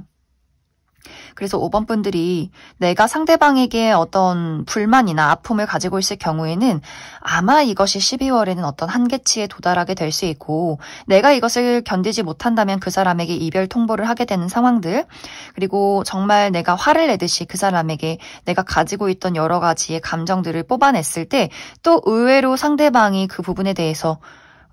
그래서 5번 분들이 내가 상대방에게 어떤 불만이나 아픔을 가지고 있을 경우에는 아마 이것이 12월에는 어떤 한계치에 도달하게 될 수 있고, 내가 이것을 견디지 못한다면 그 사람에게 이별 통보를 하게 되는 상황들, 그리고 정말 내가 화를 내듯이 그 사람에게 내가 가지고 있던 여러 가지의 감정들을 뽑아냈을 때 또 의외로 상대방이 그 부분에 대해서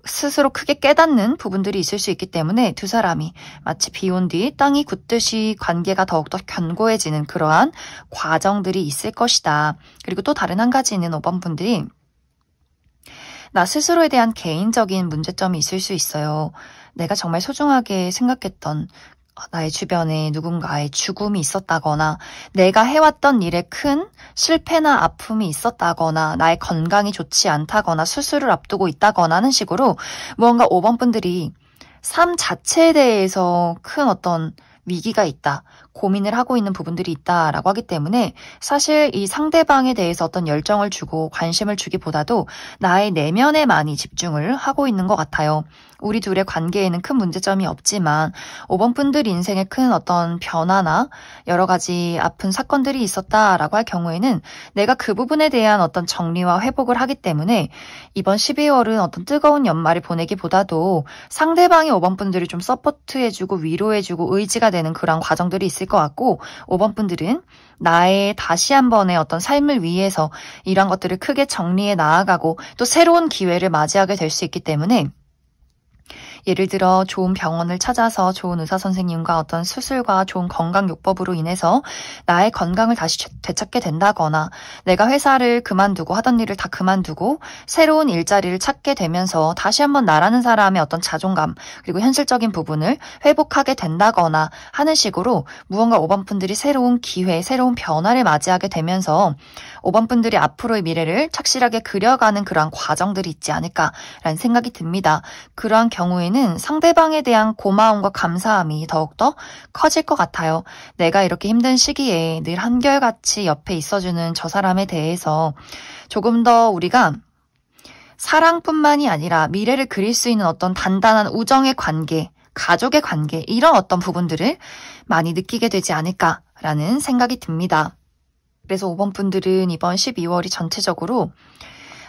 스스로 크게 깨닫는 부분들이 있을 수 있기 때문에 두 사람이 마치 비 온 뒤 땅이 굳듯이 관계가 더욱더 견고해지는 그러한 과정들이 있을 것이다. 그리고 또 다른 한 가지는 5번 분들이 나 스스로에 대한 개인적인 문제점이 있을 수 있어요. 내가 정말 소중하게 생각했던 나의 주변에 누군가의 죽음이 있었다거나 내가 해왔던 일에 큰 실패나 아픔이 있었다거나 나의 건강이 좋지 않다거나 수술을 앞두고 있다거나 하는 식으로 무언가 5번 분들이 삶 자체에 대해서 큰 어떤 위기가 있다, 고민을 하고 있는 부분들이 있다라고 하기 때문에 사실 이 상대방에 대해서 어떤 열정을 주고 관심을 주기보다도 나의 내면에 많이 집중을 하고 있는 것 같아요. 우리 둘의 관계에는 큰 문제점이 없지만 5번 분들 인생에 큰 어떤 변화나 여러 가지 아픈 사건들이 있었다라고 할 경우에는 내가 그 부분에 대한 어떤 정리와 회복을 하기 때문에 이번 12월은 어떤 뜨거운 연말을 보내기보다도 상대방이 5번 분들을 좀 서포트해주고 위로해주고 의지가 되는 그런 과정들이 있을 것 같고, 5번 분들은 나의 다시 한 번의 어떤 삶을 위해서 이런 것들을 크게 정리해 나아가고 또 새로운 기회를 맞이하게 될 수 있기 때문에 예를 들어 좋은 병원을 찾아서 좋은 의사 선생님과 어떤 수술과 좋은 건강요법으로 인해서 나의 건강을 다시 되찾게 된다거나 내가 회사를 그만두고 하던 일을 다 그만두고 새로운 일자리를 찾게 되면서 다시 한번 나라는 사람의 어떤 자존감 그리고 현실적인 부분을 회복하게 된다거나 하는 식으로 무언가 5번 분들이 새로운 기회, 새로운 변화를 맞이하게 되면서 5번 분들이 앞으로의 미래를 착실하게 그려가는 그러한 과정들이 있지 않을까라는 생각이 듭니다. 그러한 경우에는 상대방에 대한 고마움과 감사함이 더욱더 커질 것 같아요. 내가 이렇게 힘든 시기에 늘 한결같이 옆에 있어주는 저 사람에 대해서 조금 더 우리가 사랑뿐만이 아니라 미래를 그릴 수 있는 어떤 단단한 우정의 관계, 가족의 관계, 이런 어떤 부분들을 많이 느끼게 되지 않을까라는 생각이 듭니다. 그래서 5번 분들은 이번 12월이 전체적으로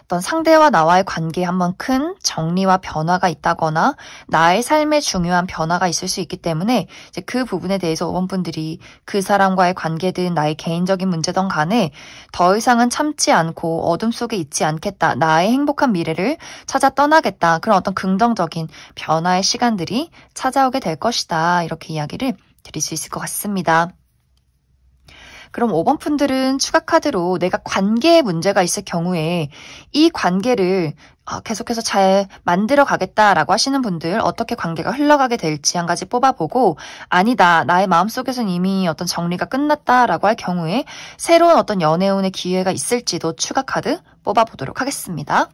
어떤 상대와 나와의 관계에 한번 큰 정리와 변화가 있다거나 나의 삶에 중요한 변화가 있을 수 있기 때문에 이제 그 부분에 대해서 5번 분들이 그 사람과의 관계든 나의 개인적인 문제든 간에 더 이상은 참지 않고 어둠 속에 있지 않겠다. 나의 행복한 미래를 찾아 떠나겠다. 그런 어떤 긍정적인 변화의 시간들이 찾아오게 될 것이다. 이렇게 이야기를 드릴 수 있을 것 같습니다. 그럼 5번 분들은 추가 카드로 내가 관계에 문제가 있을 경우에 이 관계를 계속해서 잘 만들어 가겠다라고 하시는 분들, 어떻게 관계가 흘러가게 될지 한 가지 뽑아보고, 아니다, 나의 마음속에선 이미 어떤 정리가 끝났다라고 할 경우에 새로운 어떤 연애운의 기회가 있을지도 추가 카드 뽑아보도록 하겠습니다.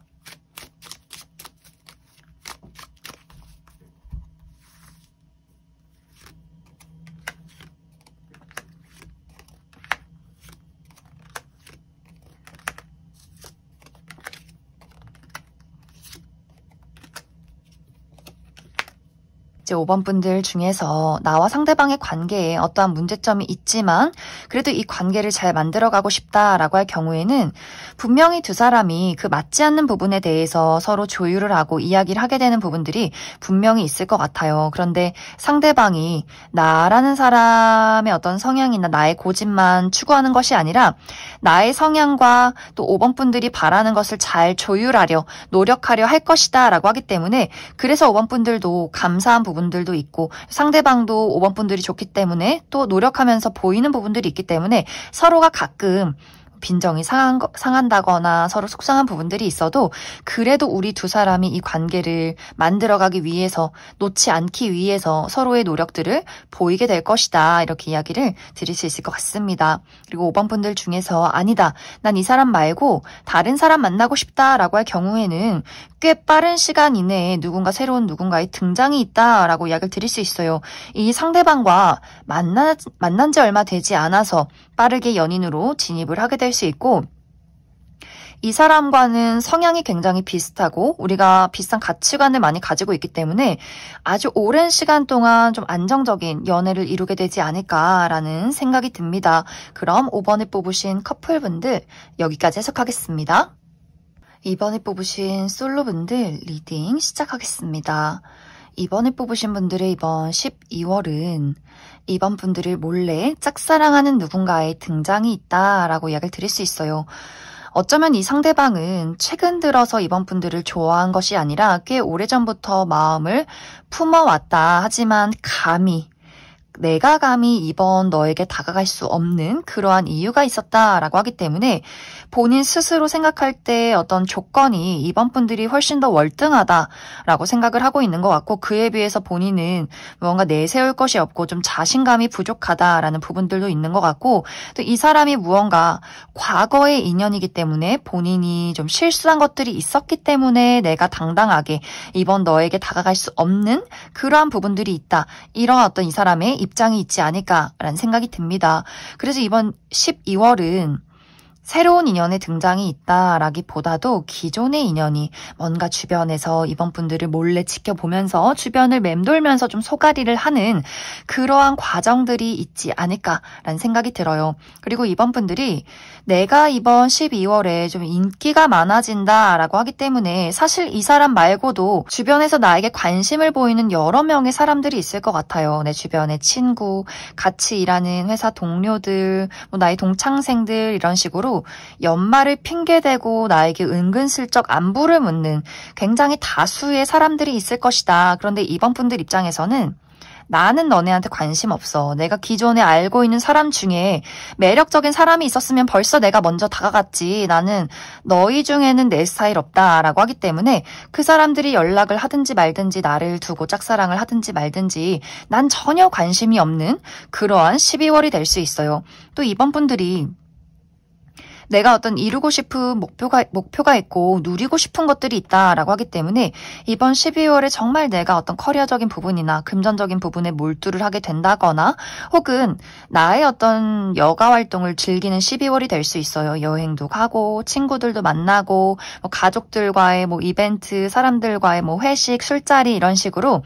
이제 5번 분들 중에서 나와 상대방의 관계에 어떠한 문제점이 있지만 그래도 이 관계를 잘 만들어가고 싶다라고 할 경우에는 분명히 두 사람이 그 맞지 않는 부분에 대해서 서로 조율을 하고 이야기를 하게 되는 부분들이 분명히 있을 것 같아요. 그런데 상대방이 나라는 사람의 어떤 성향이나 나의 고집만 추구하는 것이 아니라 나의 성향과 또 5번 분들이 바라는 것을 잘 조율하려 노력하려 할 것이다 라고 하기 때문에 그래서 5번 분들도 감사한 부분들도 있고 상대방도 5번 분들이 좋기 때문에 또 노력하면서 보이는 부분들이 있기 때문에 서로가 가끔 빈정이 상한다거나 서로 속상한 부분들이 있어도 그래도 우리 두 사람이 이 관계를 만들어가기 위해서 놓지 않기 위해서 서로의 노력들을 보이게 될 것이다. 이렇게 이야기를 드릴 수 있을 것 같습니다. 그리고 5번 분들 중에서 아니다. 난 이 사람 말고 다른 사람 만나고 싶다라고 할 경우에는 꽤 빠른 시간 이내에 새로운 누군가의 등장이 있다라고 이야기를 드릴 수 있어요. 이 상대방과 만난 지 얼마 되지 않아서 빠르게 연인으로 진입을 하게 될 수 있고, 이 사람과는 성향이 굉장히 비슷하고 우리가 비슷한 가치관을 많이 가지고 있기 때문에 아주 오랜 시간 동안 좀 안정적인 연애를 이루게 되지 않을까라는 생각이 듭니다. 그럼 5번을 뽑으신 커플분들 여기까지 해석하겠습니다. 2번을 뽑으신 솔로분들 리딩 시작하겠습니다. 2번을 뽑으신 분들의 이번 12월은 이번 분들을 몰래 짝사랑하는 누군가의 등장이 있다라고 이야기를 드릴 수 있어요. 어쩌면 이 상대방은 최근 들어서 이번 분들을 좋아한 것이 아니라 꽤 오래전부터 마음을 품어왔다. 하지만 내가 감히 이번 너에게 다가갈 수 없는 그러한 이유가 있었다라고 하기 때문에 본인 스스로 생각할 때 어떤 조건이 이번 분들이 훨씬 더 월등하다라고 생각을 하고 있는 것 같고, 그에 비해서 본인은 뭔가 내세울 것이 없고 좀 자신감이 부족하다라는 부분들도 있는 것 같고, 또 이 사람이 무언가 과거의 인연이기 때문에 본인이 좀 실수한 것들이 있었기 때문에 내가 당당하게 이번 너에게 다가갈 수 없는 그러한 부분들이 있다. 이런 어떤 이 사람의 입장이 있지 않을까라는 생각이 듭니다. 그래서 이번 12월은 새로운 인연의 등장이 있다라기보다도 기존의 인연이 뭔가 주변에서 이번 분들을 몰래 지켜보면서 주변을 맴돌면서 좀 소가리를 하는 그러한 과정들이 있지 않을까라는 생각이 들어요. 그리고 이번 분들이 내가 이번 12월에 좀 인기가 많아진다라고 하기 때문에 사실 이 사람 말고도 주변에서 나에게 관심을 보이는 여러 명의 사람들이 있을 것 같아요. 내 주변의 친구, 같이 일하는 회사 동료들, 나의 동창생들 이런 식으로 연말을 핑계대고 나에게 은근슬쩍 안부를 묻는 굉장히 다수의 사람들이 있을 것이다. 그런데 이번 분들 입장에서는 나는 너네한테 관심 없어. 내가 기존에 알고 있는 사람 중에 매력적인 사람이 있었으면 벌써 내가 먼저 다가갔지. 나는 너희 중에는 내 스타일 없다라고 하기 때문에 그 사람들이 연락을 하든지 말든지 나를 두고 짝사랑을 하든지 말든지 난 전혀 관심이 없는 그러한 12월이 될 수 있어요. 또 이번 분들이 내가 어떤 이루고 싶은 목표가 있고 누리고 싶은 것들이 있다라고 하기 때문에 이번 12월에 정말 내가 어떤 커리어적인 부분이나 금전적인 부분에 몰두를 하게 된다거나 혹은 나의 어떤 여가 활동을 즐기는 12월이 될 수 있어요. 여행도 가고 친구들도 만나고 가족들과의 이벤트, 사람들과의 회식, 술자리 이런 식으로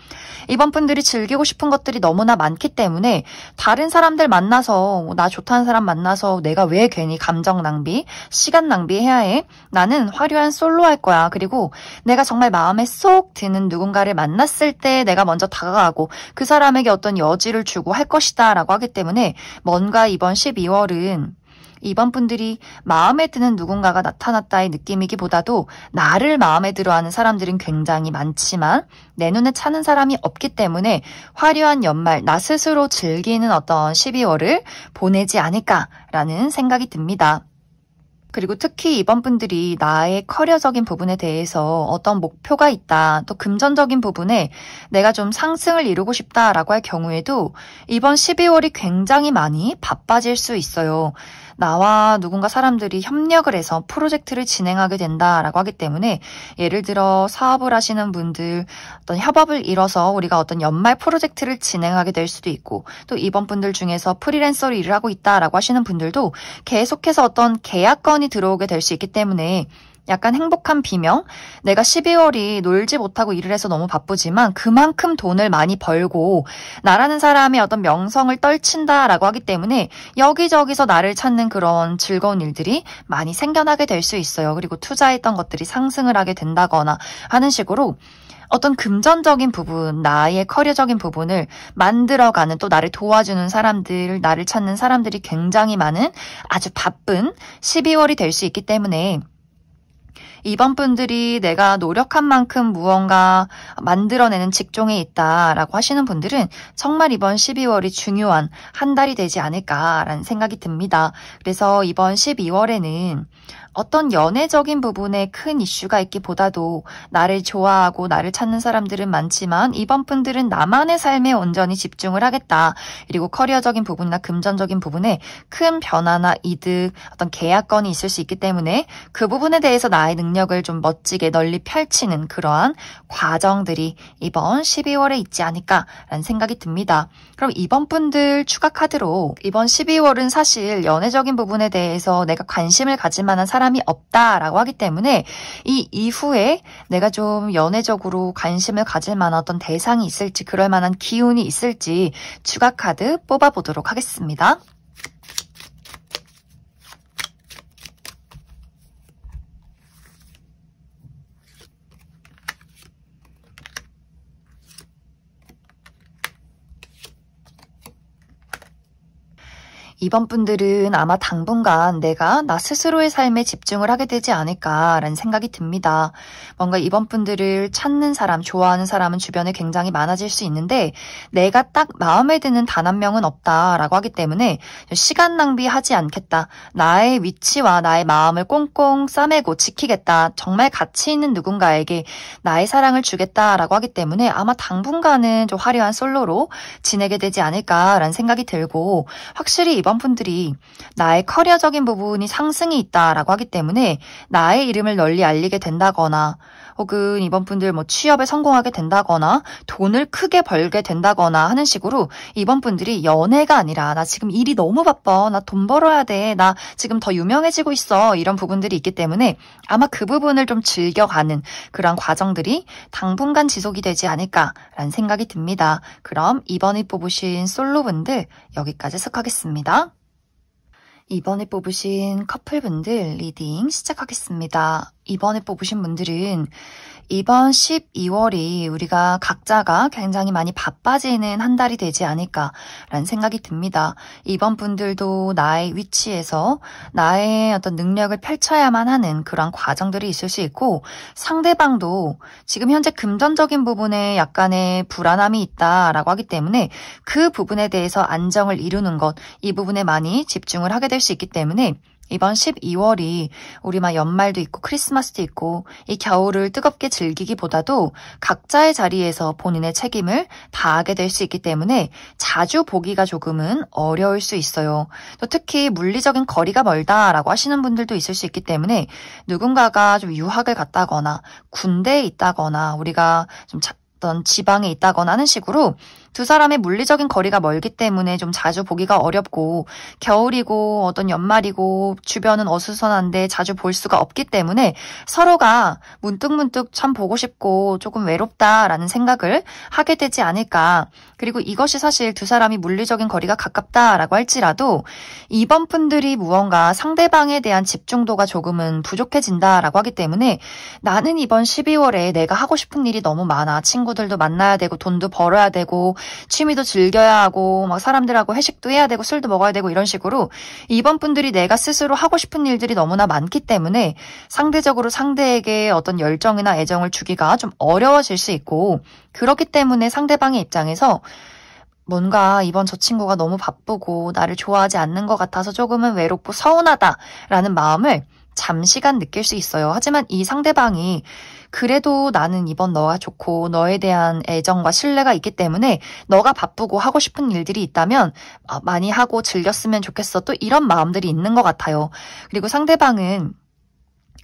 이번 분들이 즐기고 싶은 것들이 너무나 많기 때문에 다른 사람들 만나서 나 좋다는 사람 만나서 내가 왜 괜히 감정 낭비, 시간 낭비해야 해? 나는 화려한 솔로 할 거야. 그리고 내가 정말 마음에 쏙 드는 누군가를 만났을 때 내가 먼저 다가가고 그 사람에게 어떤 여지를 주고 할 것이다 라고 하기 때문에 뭔가 이번 12월은 이번 분들이 마음에 드는 누군가가 나타났다의 느낌이기보다도 나를 마음에 들어하는 사람들은 굉장히 많지만 내 눈에 차는 사람이 없기 때문에 화려한 연말, 나 스스로 즐기는 어떤 12월을 보내지 않을까라는 생각이 듭니다. 그리고 특히 이번 분들이 나의 커리어적인 부분에 대해서 어떤 목표가 있다, 또 금전적인 부분에 내가 좀 상승을 이루고 싶다라고 할 경우에도 이번 12월이 굉장히 많이 바빠질 수 있어요. 나와 누군가 사람들이 협력을 해서 프로젝트를 진행하게 된다라고 하기 때문에 예를 들어 사업을 하시는 분들 어떤 협업을 이뤄서 우리가 어떤 연말 프로젝트를 진행하게 될 수도 있고, 또 이번 분들 중에서 프리랜서로 일을 하고 있다라고 하시는 분들도 계속해서 어떤 계약건이 들어오게 될 수 있기 때문에 약간 행복한 비명? 내가 12월이 놀지 못하고 일을 해서 너무 바쁘지만 그만큼 돈을 많이 벌고 나라는 사람의 어떤 명성을 떨친다라고 하기 때문에 여기저기서 나를 찾는 그런 즐거운 일들이 많이 생겨나게 될 수 있어요. 그리고 투자했던 것들이 상승을 하게 된다거나 하는 식으로 어떤 금전적인 부분, 나의 커리어적인 부분을 만들어가는, 또 나를 도와주는 사람들, 나를 찾는 사람들이 굉장히 많은 아주 바쁜 12월이 될 수 있기 때문에 이번 분들이 내가 노력한 만큼 무언가 만들어내는 직종에 있다라고 하시는 분들은 정말 이번 12월이 중요한 한 달이 되지 않을까라는 생각이 듭니다. 그래서 이번 12월에는 어떤 연애적인 부분에 큰 이슈가 있기보다도 나를 좋아하고 나를 찾는 사람들은 많지만 이번 분들은 나만의 삶에 온전히 집중을 하겠다. 그리고 커리어적인 부분이나 금전적인 부분에 큰 변화나 이득, 어떤 계약건이 있을 수 있기 때문에 그 부분에 대해서 나의 능력을 좀 멋지게 널리 펼치는 그러한 과정들이 이번 12월에 있지 않을까라는 생각이 듭니다. 그럼 이번 분들 추가 카드로 이번 12월은 사실 연애적인 부분에 대해서 내가 관심을 가질 만한 사람이 없다라고 하기 때문에 이 이후에 내가 좀 연애적으로 관심을 가질 만한 어떤 대상이 있을지 그럴 만한 기운이 있을지 추가 카드 뽑아보도록 하겠습니다. 이번 분들은 아마 당분간 내가 나 스스로의 삶에 집중을 하게 되지 않을까라는 생각이 듭니다. 뭔가 이번 분들을 찾는 사람, 좋아하는 사람은 주변에 굉장히 많아질 수 있는데 내가 딱 마음에 드는 단 한 명은 없다라고 하기 때문에 시간 낭비하지 않겠다. 나의 위치와 나의 마음을 꽁꽁 싸매고 지키겠다. 정말 가치 있는 누군가에게 나의 사랑을 주겠다라고 하기 때문에 아마 당분간은 좀 화려한 솔로로 지내게 되지 않을까라는 생각이 들고 확실히 이번 분들이 나의 커리어적인 부분이 상승이 있다라고 하기 때문에 나의 이름을 널리 알리게 된다거나 혹은 이번 분들 뭐 취업에 성공하게 된다거나 돈을 크게 벌게 된다거나 하는 식으로 이번 분들이 연애가 아니라 나 지금 일이 너무 바빠. 나 돈 벌어야 돼. 나 지금 더 유명해지고 있어. 이런 부분들이 있기 때문에 아마 그 부분을 좀 즐겨가는 그런 과정들이 당분간 지속이 되지 않을까라는 생각이 듭니다. 그럼 이번에 뽑으신 솔로분들 여기까지 해석하겠습니다. 이번에 뽑으신 커플분들 리딩 시작하겠습니다. 이번에 뽑으신 분들은 이번 12월이 우리가 각자가 굉장히 많이 바빠지는 한 달이 되지 않을까라는 생각이 듭니다. 이번 분들도 나의 위치에서 나의 어떤 능력을 펼쳐야만 하는 그런 과정들이 있을 수 있고 상대방도 지금 현재 금전적인 부분에 약간의 불안함이 있다라고 하기 때문에 그 부분에 대해서 안정을 이루는 것, 이 부분에 많이 집중을 하게 될 수 있기 때문에 이번 12월이 우리 막 연말도 있고 크리스마스도 있고 이 겨울을 뜨겁게 즐기기보다도 각자의 자리에서 본인의 책임을 다하게 될 수 있기 때문에 자주 보기가 조금은 어려울 수 있어요. 또 특히 물리적인 거리가 멀다라고 하시는 분들도 있을 수 있기 때문에 누군가가 좀 유학을 갔다거나 군대에 있다거나 우리가 좀 어떤 지방에 있다거나 하는 식으로 두 사람의 물리적인 거리가 멀기 때문에 좀 자주 보기가 어렵고 겨울이고 어떤 연말이고 주변은 어수선한데 자주 볼 수가 없기 때문에 서로가 문득문득 참 보고 싶고 조금 외롭다라는 생각을 하게 되지 않을까. 그리고 이것이 사실 두 사람이 물리적인 거리가 가깝다라고 할지라도 이번 분들이 무언가 상대방에 대한 집중도가 조금은 부족해진다라고 하기 때문에 나는 이번 12월에 내가 하고 싶은 일이 너무 많아. 친구들도 만나야 되고 돈도 벌어야 되고 취미도 즐겨야 하고 막 사람들하고 회식도 해야 되고 술도 먹어야 되고 이런 식으로 이번 분들이 내가 스스로 하고 싶은 일들이 너무나 많기 때문에 상대적으로 상대에게 어떤 열정이나 애정을 주기가 좀 어려워질 수 있고 그렇기 때문에 상대방의 입장에서 뭔가 이번 저 친구가 너무 바쁘고 나를 좋아하지 않는 것 같아서 조금은 외롭고 서운하다라는 마음을 잠시간 느낄 수 있어요. 하지만 이 상대방이 그래도 나는 이번 너가 좋고 너에 대한 애정과 신뢰가 있기 때문에 너가 바쁘고 하고 싶은 일들이 있다면 많이 하고 즐겼으면 좋겠어. 또 이런 마음들이 있는 것 같아요. 그리고 상대방은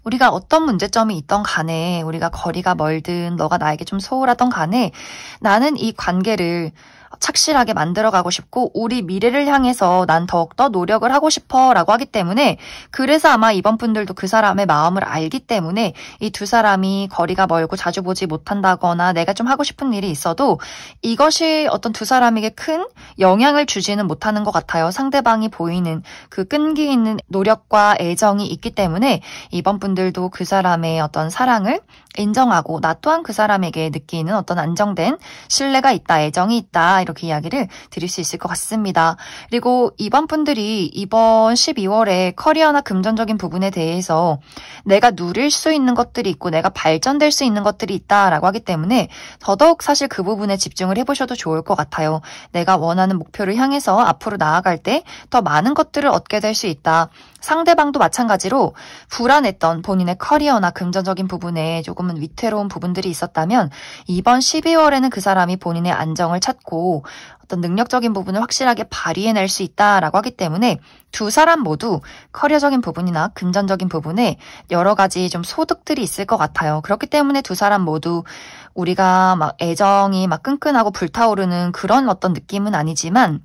우리가 어떤 문제점이 있던 간에 우리가 거리가 멀든 너가 나에게 좀 소홀하던 간에 나는 이 관계를 착실하게 만들어가고 싶고 우리 미래를 향해서 난 더욱더 노력을 하고 싶어 라고 하기 때문에 그래서 아마 이번 분들도 그 사람의 마음을 알기 때문에 이 두 사람이 거리가 멀고 자주 보지 못한다거나 내가 좀 하고 싶은 일이 있어도 이것이 어떤 두 사람에게 큰 영향을 주지는 못하는 것 같아요. 상대방이 보이는 그 끈기 있는 노력과 애정이 있기 때문에 이번 분들도 그 사람의 어떤 사랑을 인정하고 나 또한 그 사람에게 느끼는 어떤 안정된 신뢰가 있다, 애정이 있다 이렇게 이야기를 드릴 수 있을 것 같습니다. 그리고 이번 분들이 이번 12월에 커리어나 금전적인 부분에 대해서 내가 누릴 수 있는 것들이 있고 내가 발전될 수 있는 것들이 있다라고 하기 때문에 더더욱 사실 그 부분에 집중을 해보셔도 좋을 것 같아요. 내가 원하는 목표를 향해서 앞으로 나아갈 때 더 많은 것들을 얻게 될 수 있다. 상대방도 마찬가지로 불안했던 본인의 커리어나 금전적인 부분에 조금은 위태로운 부분들이 있었다면 이번 12월에는 그 사람이 본인의 안정을 찾고 어떤 능력적인 부분을 확실하게 발휘해낼 수 있다라고 하기 때문에 두 사람 모두 커리어적인 부분이나 금전적인 부분에 여러 가지 좀 소득들이 있을 것 같아요. 그렇기 때문에 두 사람 모두 우리가 막 애정이 막 끈끈하고 불타오르는 그런 어떤 느낌은 아니지만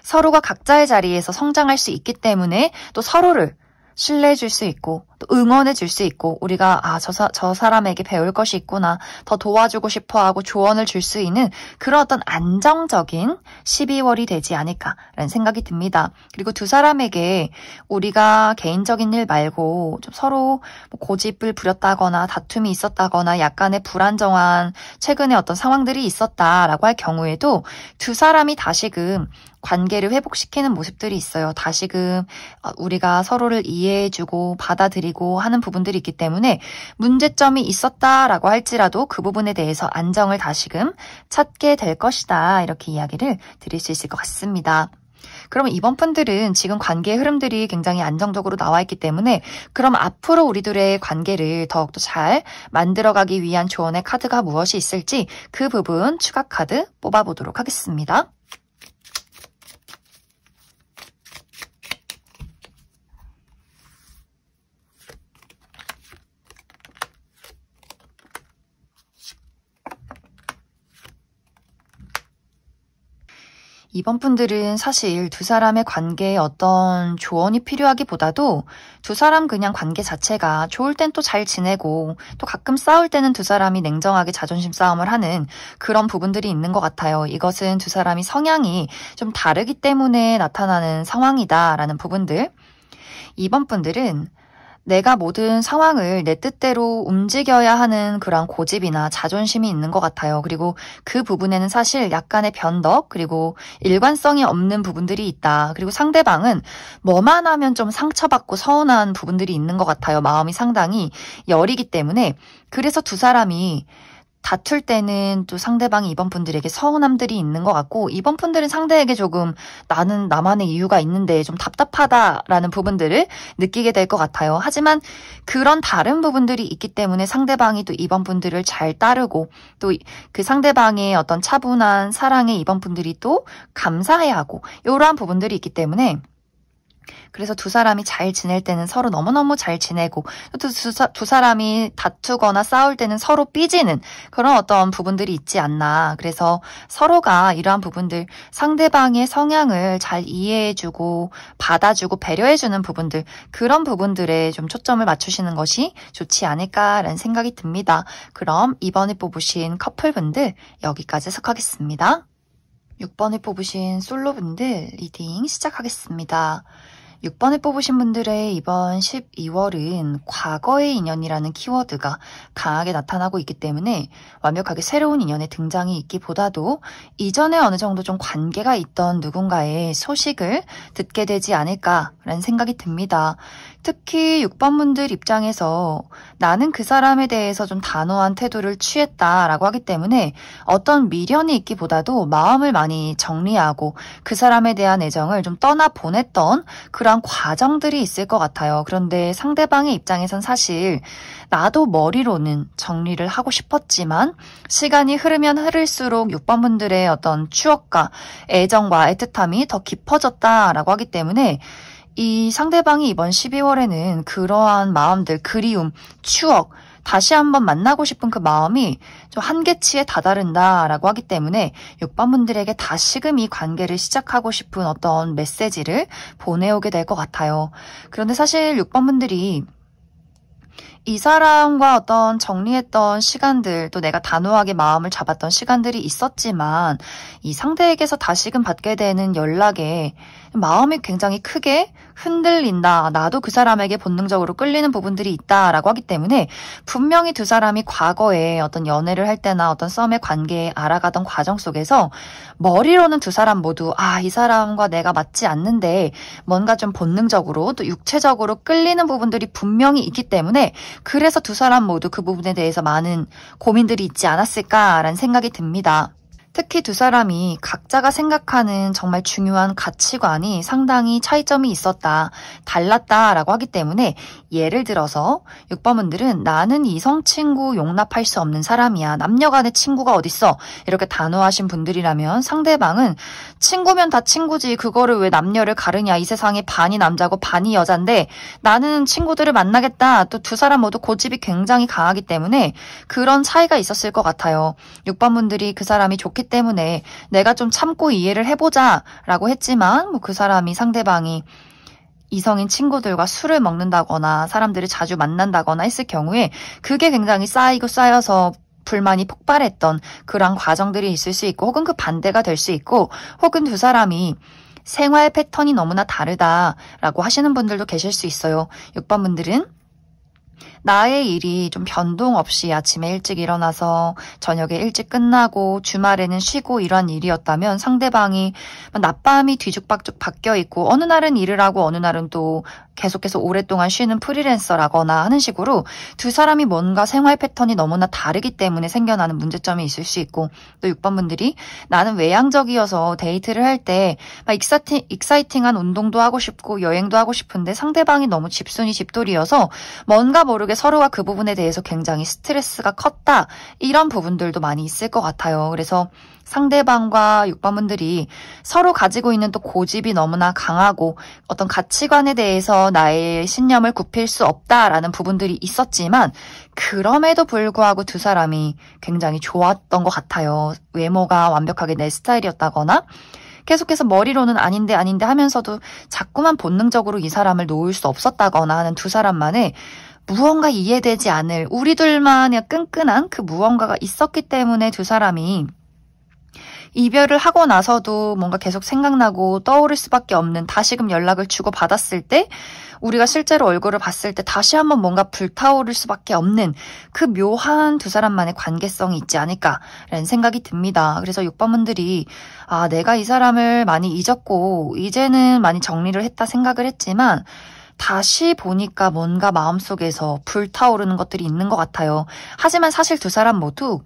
서로가 각자의 자리에서 성장할 수 있기 때문에 또 서로를 신뢰해 줄 수 있고 또 응원해 줄 수 있고 우리가 저 사람에게 배울 것이 있구나 더 도와주고 싶어하고 조언을 줄 수 있는 그런 어떤 안정적인 12월이 되지 않을까라는 생각이 듭니다. 그리고 두 사람에게 우리가 개인적인 일 말고 좀 서로 고집을 부렸다거나 다툼이 있었다거나 약간의 불안정한 최근에 어떤 상황들이 있었다라고 할 경우에도 두 사람이 다시금 관계를 회복시키는 모습들이 있어요. 다시금 우리가 서로를 이해해주고 받아들이고 하는 부분들이 있기 때문에 문제점이 있었다라고 할지라도 그 부분에 대해서 안정을 다시금 찾게 될 것이다. 이렇게 이야기를 드릴 수 있을 것 같습니다. 그러면 이번 분들은 지금 관계의 흐름들이 굉장히 안정적으로 나와 있기 때문에 그럼 앞으로 우리들의 관계를 더욱더 잘 만들어가기 위한 조언의 카드가 무엇이 있을지 그 부분 추가 카드 뽑아보도록 하겠습니다. 이번 분들은 사실 두 사람의 관계에 어떤 조언이 필요하기보다도 두 사람 그냥 관계 자체가 좋을 땐 또 잘 지내고 또 가끔 싸울 때는 두 사람이 냉정하게 자존심 싸움을 하는 그런 부분들이 있는 것 같아요. 이것은 두 사람이 성향이 좀 다르기 때문에 나타나는 상황이다라는 부분들. 이번 분들은 내가 모든 상황을 내 뜻대로 움직여야 하는 그런 고집이나 자존심이 있는 것 같아요. 그리고 그 부분에는 사실 약간의 변덕 그리고 일관성이 없는 부분들이 있다. 그리고 상대방은 뭐만 하면 좀 상처받고 서운한 부분들이 있는 것 같아요. 마음이 상당히 여리기 때문에 그래서 두 사람이 다툴 때는 또 상대방이 이번 분들에게 서운함들이 있는 것 같고 이번 분들은 상대에게 조금 나는 나만의 이유가 있는데 좀 답답하다라는 부분들을 느끼게 될 것 같아요. 하지만 그런 다른 부분들이 있기 때문에 상대방이 또 이번 분들을 잘 따르고 또 그 상대방의 어떤 차분한 사랑에 이번 분들이 또 감사해야 하고 이러한 부분들이 있기 때문에 그래서 두 사람이 잘 지낼 때는 서로 너무너무 잘 지내고 또 두 사람이 다투거나 싸울 때는 서로 삐지는 그런 어떤 부분들이 있지 않나. 그래서 서로가 이러한 부분들 상대방의 성향을 잘 이해해주고 받아주고 배려해주는 부분들 그런 부분들에 좀 초점을 맞추시는 것이 좋지 않을까라는 생각이 듭니다. 그럼 이번에 뽑으신 커플분들 여기까지 해석하겠습니다. 6번에 뽑으신 솔로분들 리딩 시작하겠습니다. 6번에 뽑으신 분들의 이번 12월은 과거의 인연이라는 키워드가 강하게 나타나고 있기 때문에 완벽하게 새로운 인연의 등장이 있기보다도 이전에 어느 정도 좀 관계가 있던 누군가의 소식을 듣게 되지 않을까라는 생각이 듭니다. 특히 6번 분들 입장에서 나는 그 사람에 대해서 좀 단호한 태도를 취했다라고 하기 때문에 어떤 미련이 있기보다도 마음을 많이 정리하고 그 사람에 대한 애정을 좀 떠나보냈던 그런 과정들이 있을 것 같아요. 그런데 상대방의 입장에선 사실 나도 머리로는 정리를 하고 싶었지만 시간이 흐르면 흐를수록 6번 분들의 어떤 추억과 애정과 애틋함이 더 깊어졌다라고 하기 때문에 이 상대방이 이번 12월에는 그러한 마음들, 그리움, 추억, 다시 한번 만나고 싶은 그 마음이 좀 한계치에 다다른다라고 하기 때문에 6번 분들에게 다시금 이 관계를 시작하고 싶은 어떤 메시지를 보내오게 될 것 같아요. 그런데 사실 6번 분들이 이 사람과 어떤 정리했던 시간들 또 내가 단호하게 마음을 잡았던 시간들이 있었지만 이 상대에게서 다시금 받게 되는 연락에 마음이 굉장히 크게 흔들린다. 나도 그 사람에게 본능적으로 끌리는 부분들이 있다라고 하기 때문에 분명히 두 사람이 과거에 어떤 연애를 할 때나 어떤 썸의 관계에 알아가던 과정 속에서 머리로는 두 사람 모두 이 사람과 내가 맞지 않는데 뭔가 좀 본능적으로 또 육체적으로 끌리는 부분들이 분명히 있기 때문에 그래서 두 사람 모두 그 부분에 대해서 많은 고민들이 있지 않았을까라는 생각이 듭니다. 특히 두 사람이 각자가 생각하는 정말 중요한 가치관이 상당히 차이점이 있었다, 달랐다라고 하기 때문에 예를 들어서 6번분들은 나는 이성 친구 용납할 수 없는 사람이야. 남녀 간의 친구가 어딨어. 이렇게 단호하신 분들이라면 상대방은 친구면 다 친구지. 그거를 왜 남녀를 가르냐. 이 세상에 반이 남자고 반이 여잔데 나는 친구들을 만나겠다. 또 두 사람 모두 고집이 굉장히 강하기 때문에 그런 차이가 있었을 것 같아요. 6번분들이 그 사람이 좋기 때문에 내가 좀 참고 이해를 해보자 라고 했지만 그 사람이 상대방이 이성인 친구들과 술을 먹는다거나 사람들을 자주 만난다거나 했을 경우에 그게 굉장히 쌓이고 쌓여서 불만이 폭발했던 그런 과정들이 있을 수 있고 혹은 그 반대가 될 수 있고 혹은 두 사람이 생활 패턴이 너무나 다르다라고 하시는 분들도 계실 수 있어요. 6번분들은 나의 일이 좀 변동 없이 아침에 일찍 일어나서 저녁에 일찍 끝나고 주말에는 쉬고 이런 일이었다면 상대방이 낮밤이 뒤죽박죽 바뀌어 있고 어느 날은 일을 하고 어느 날은 또 계속해서 오랫동안 쉬는 프리랜서라거나 하는 식으로 두 사람이 뭔가 생활 패턴이 너무나 다르기 때문에 생겨나는 문제점이 있을 수 있고 또 6번분들이 나는 외향적이어서 데이트를 할 때 익사이팅한 운동도 하고 싶고 여행도 하고 싶은데 상대방이 너무 집순이 집돌이여서 뭔가 모르게 서로가 그 부분에 대해서 굉장히 스트레스가 컸다. 이런 부분들도 많이 있을 것 같아요. 그래서 상대방과 6번분들이 서로 가지고 있는 또 고집이 너무나 강하고 어떤 가치관에 대해서 나의 신념을 굽힐 수 없다라는 부분들이 있었지만 그럼에도 불구하고 두 사람이 굉장히 좋았던 것 같아요. 외모가 완벽하게 내 스타일이었다거나 계속해서 머리로는 아닌데 하면서도 자꾸만 본능적으로 이 사람을 놓을 수 없었다거나 하는 두 사람만의 무언가 이해되지 않을 우리들만의 끈끈한 그 무언가가 있었기 때문에 두 사람이 이별을 하고 나서도 뭔가 계속 생각나고 떠오를 수밖에 없는 다시금 연락을 주고 받았을 때 우리가 실제로 얼굴을 봤을 때 다시 한번 뭔가 불타오를 수밖에 없는 그 묘한 두 사람만의 관계성이 있지 않을까라는 생각이 듭니다. 그래서 6번분들이 내가 이 사람을 많이 잊었고 이제는 많이 정리를 했다 생각을 했지만 다시 보니까 뭔가 마음속에서 불타오르는 것들이 있는 것 같아요. 하지만 사실 두 사람 모두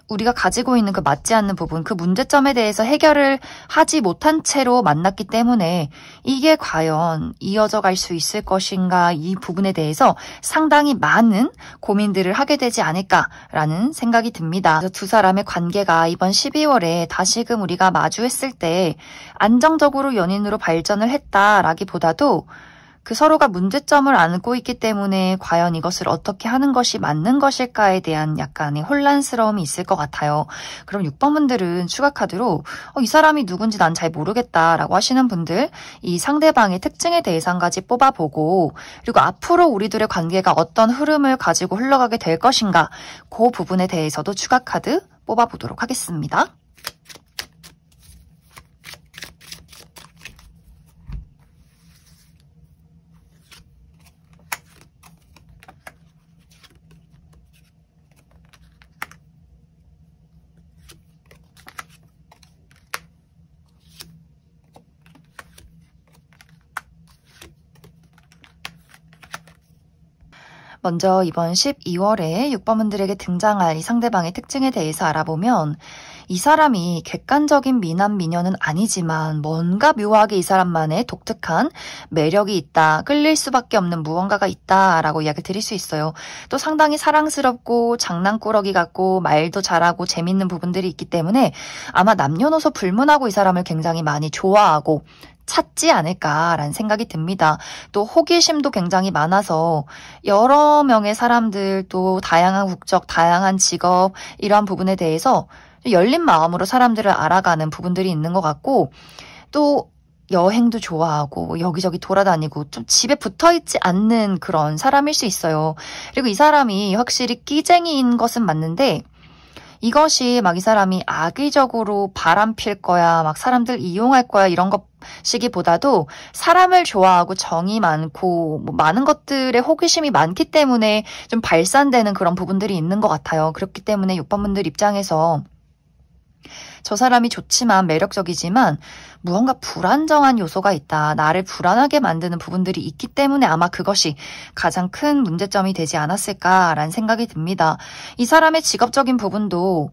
우리가 가지고 있는 그 맞지 않는 부분, 그 문제점에 대해서 해결을 하지 못한 채로 만났기 때문에 이게 과연 이어져 갈 수 있을 것인가 이 부분에 대해서 상당히 많은 고민들을 하게 되지 않을까라는 생각이 듭니다. 그래서 두 사람의 관계가 이번 12월에 다시금 우리가 마주했을 때 안정적으로 연인으로 발전을 했다라기보다도 그 서로가 문제점을 안고 있기 때문에 과연 이것을 어떻게 하는 것이 맞는 것일까에 대한 약간의 혼란스러움이 있을 것 같아요. 그럼 6번분들은 추가 카드로 이 사람이 누군지 난 잘 모르겠다라고 하시는 분들 이 상대방의 특징에 대해서 한 가지 뽑아보고 그리고 앞으로 우리들의 관계가 어떤 흐름을 가지고 흘러가게 될 것인가 그 부분에 대해서도 추가 카드 뽑아보도록 하겠습니다. 먼저 이번 12월에 6번분들에게 등장할 이 상대방의 특징에 대해서 알아보면 이 사람이 객관적인 미남 미녀는 아니지만 뭔가 묘하게 이 사람만의 독특한 매력이 있다, 끌릴 수밖에 없는 무언가가 있다라고 이야기를 드릴 수 있어요. 또 상당히 사랑스럽고 장난꾸러기 같고 말도 잘하고 재밌는 부분들이 있기 때문에 아마 남녀노소 불문하고 이 사람을 굉장히 많이 좋아하고 찾지 않을까라는 생각이 듭니다. 또 호기심도 굉장히 많아서 여러 명의 사람들 또 다양한 국적, 다양한 직업 이러한 부분에 대해서 열린 마음으로 사람들을 알아가는 부분들이 있는 것 같고 또 여행도 좋아하고 여기저기 돌아다니고 좀 집에 붙어있지 않는 그런 사람일 수 있어요. 그리고 이 사람이 확실히 끼쟁이인 것은 맞는데 이것이 막 이 사람이 악의적으로 바람필 거야, 막 사람들 이용할 거야 이런 것이기보다도 사람을 좋아하고 정이 많고 많은 것들에 호기심이 많기 때문에 좀 발산되는 그런 부분들이 있는 것 같아요. 그렇기 때문에 6번분들 입장에서 저 사람이 좋지만 매력적이지만 무언가 불안정한 요소가 있다. 나를 불안하게 만드는 부분들이 있기 때문에 아마 그것이 가장 큰 문제점이 되지 않았을까라는 생각이 듭니다. 이 사람의 직업적인 부분도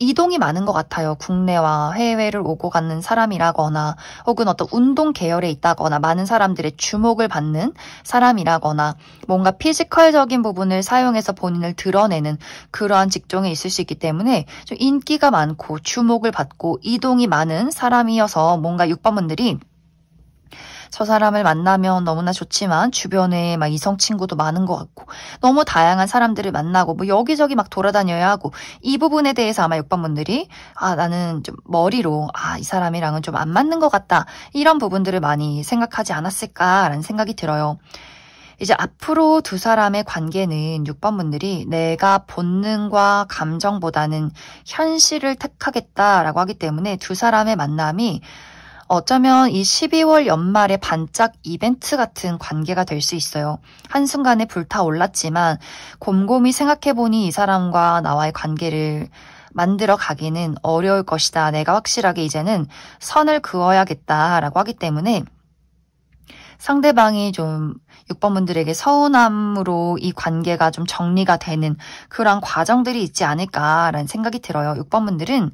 이동이 많은 것 같아요. 국내와 해외를 오고 가는 사람이라거나 혹은 어떤 운동 계열에 있다거나 많은 사람들의 주목을 받는 사람이라거나 뭔가 피지컬적인 부분을 사용해서 본인을 드러내는 그러한 직종에 있을 수 있기 때문에 좀 인기가 많고 주목을 받고 이동이 많은 사람이어서 뭔가 6번분들이 저 사람을 만나면 너무나 좋지만 주변에 막 이성 친구도 많은 것 같고 너무 다양한 사람들을 만나고 뭐 여기저기 막 돌아다녀야 하고 이 부분에 대해서 아마 6번분들이 나는 좀 머리로 이 사람이랑은 좀 안 맞는 것 같다 이런 부분들을 많이 생각하지 않았을까라는 생각이 들어요. 이제 앞으로 두 사람의 관계는 6번분들이 내가 본능과 감정보다는 현실을 택하겠다라고 하기 때문에 두 사람의 만남이 어쩌면 이 12월 연말의 반짝 이벤트 같은 관계가 될 수 있어요. 한순간에 불타올랐지만 곰곰이 생각해보니 이 사람과 나와의 관계를 만들어 가기는 어려울 것이다. 내가 확실하게 이제는 선을 그어야겠다라고 하기 때문에 상대방이 좀 6번분들에게 서운함으로 이 관계가 좀 정리가 되는 그런 과정들이 있지 않을까라는 생각이 들어요. 6번분들은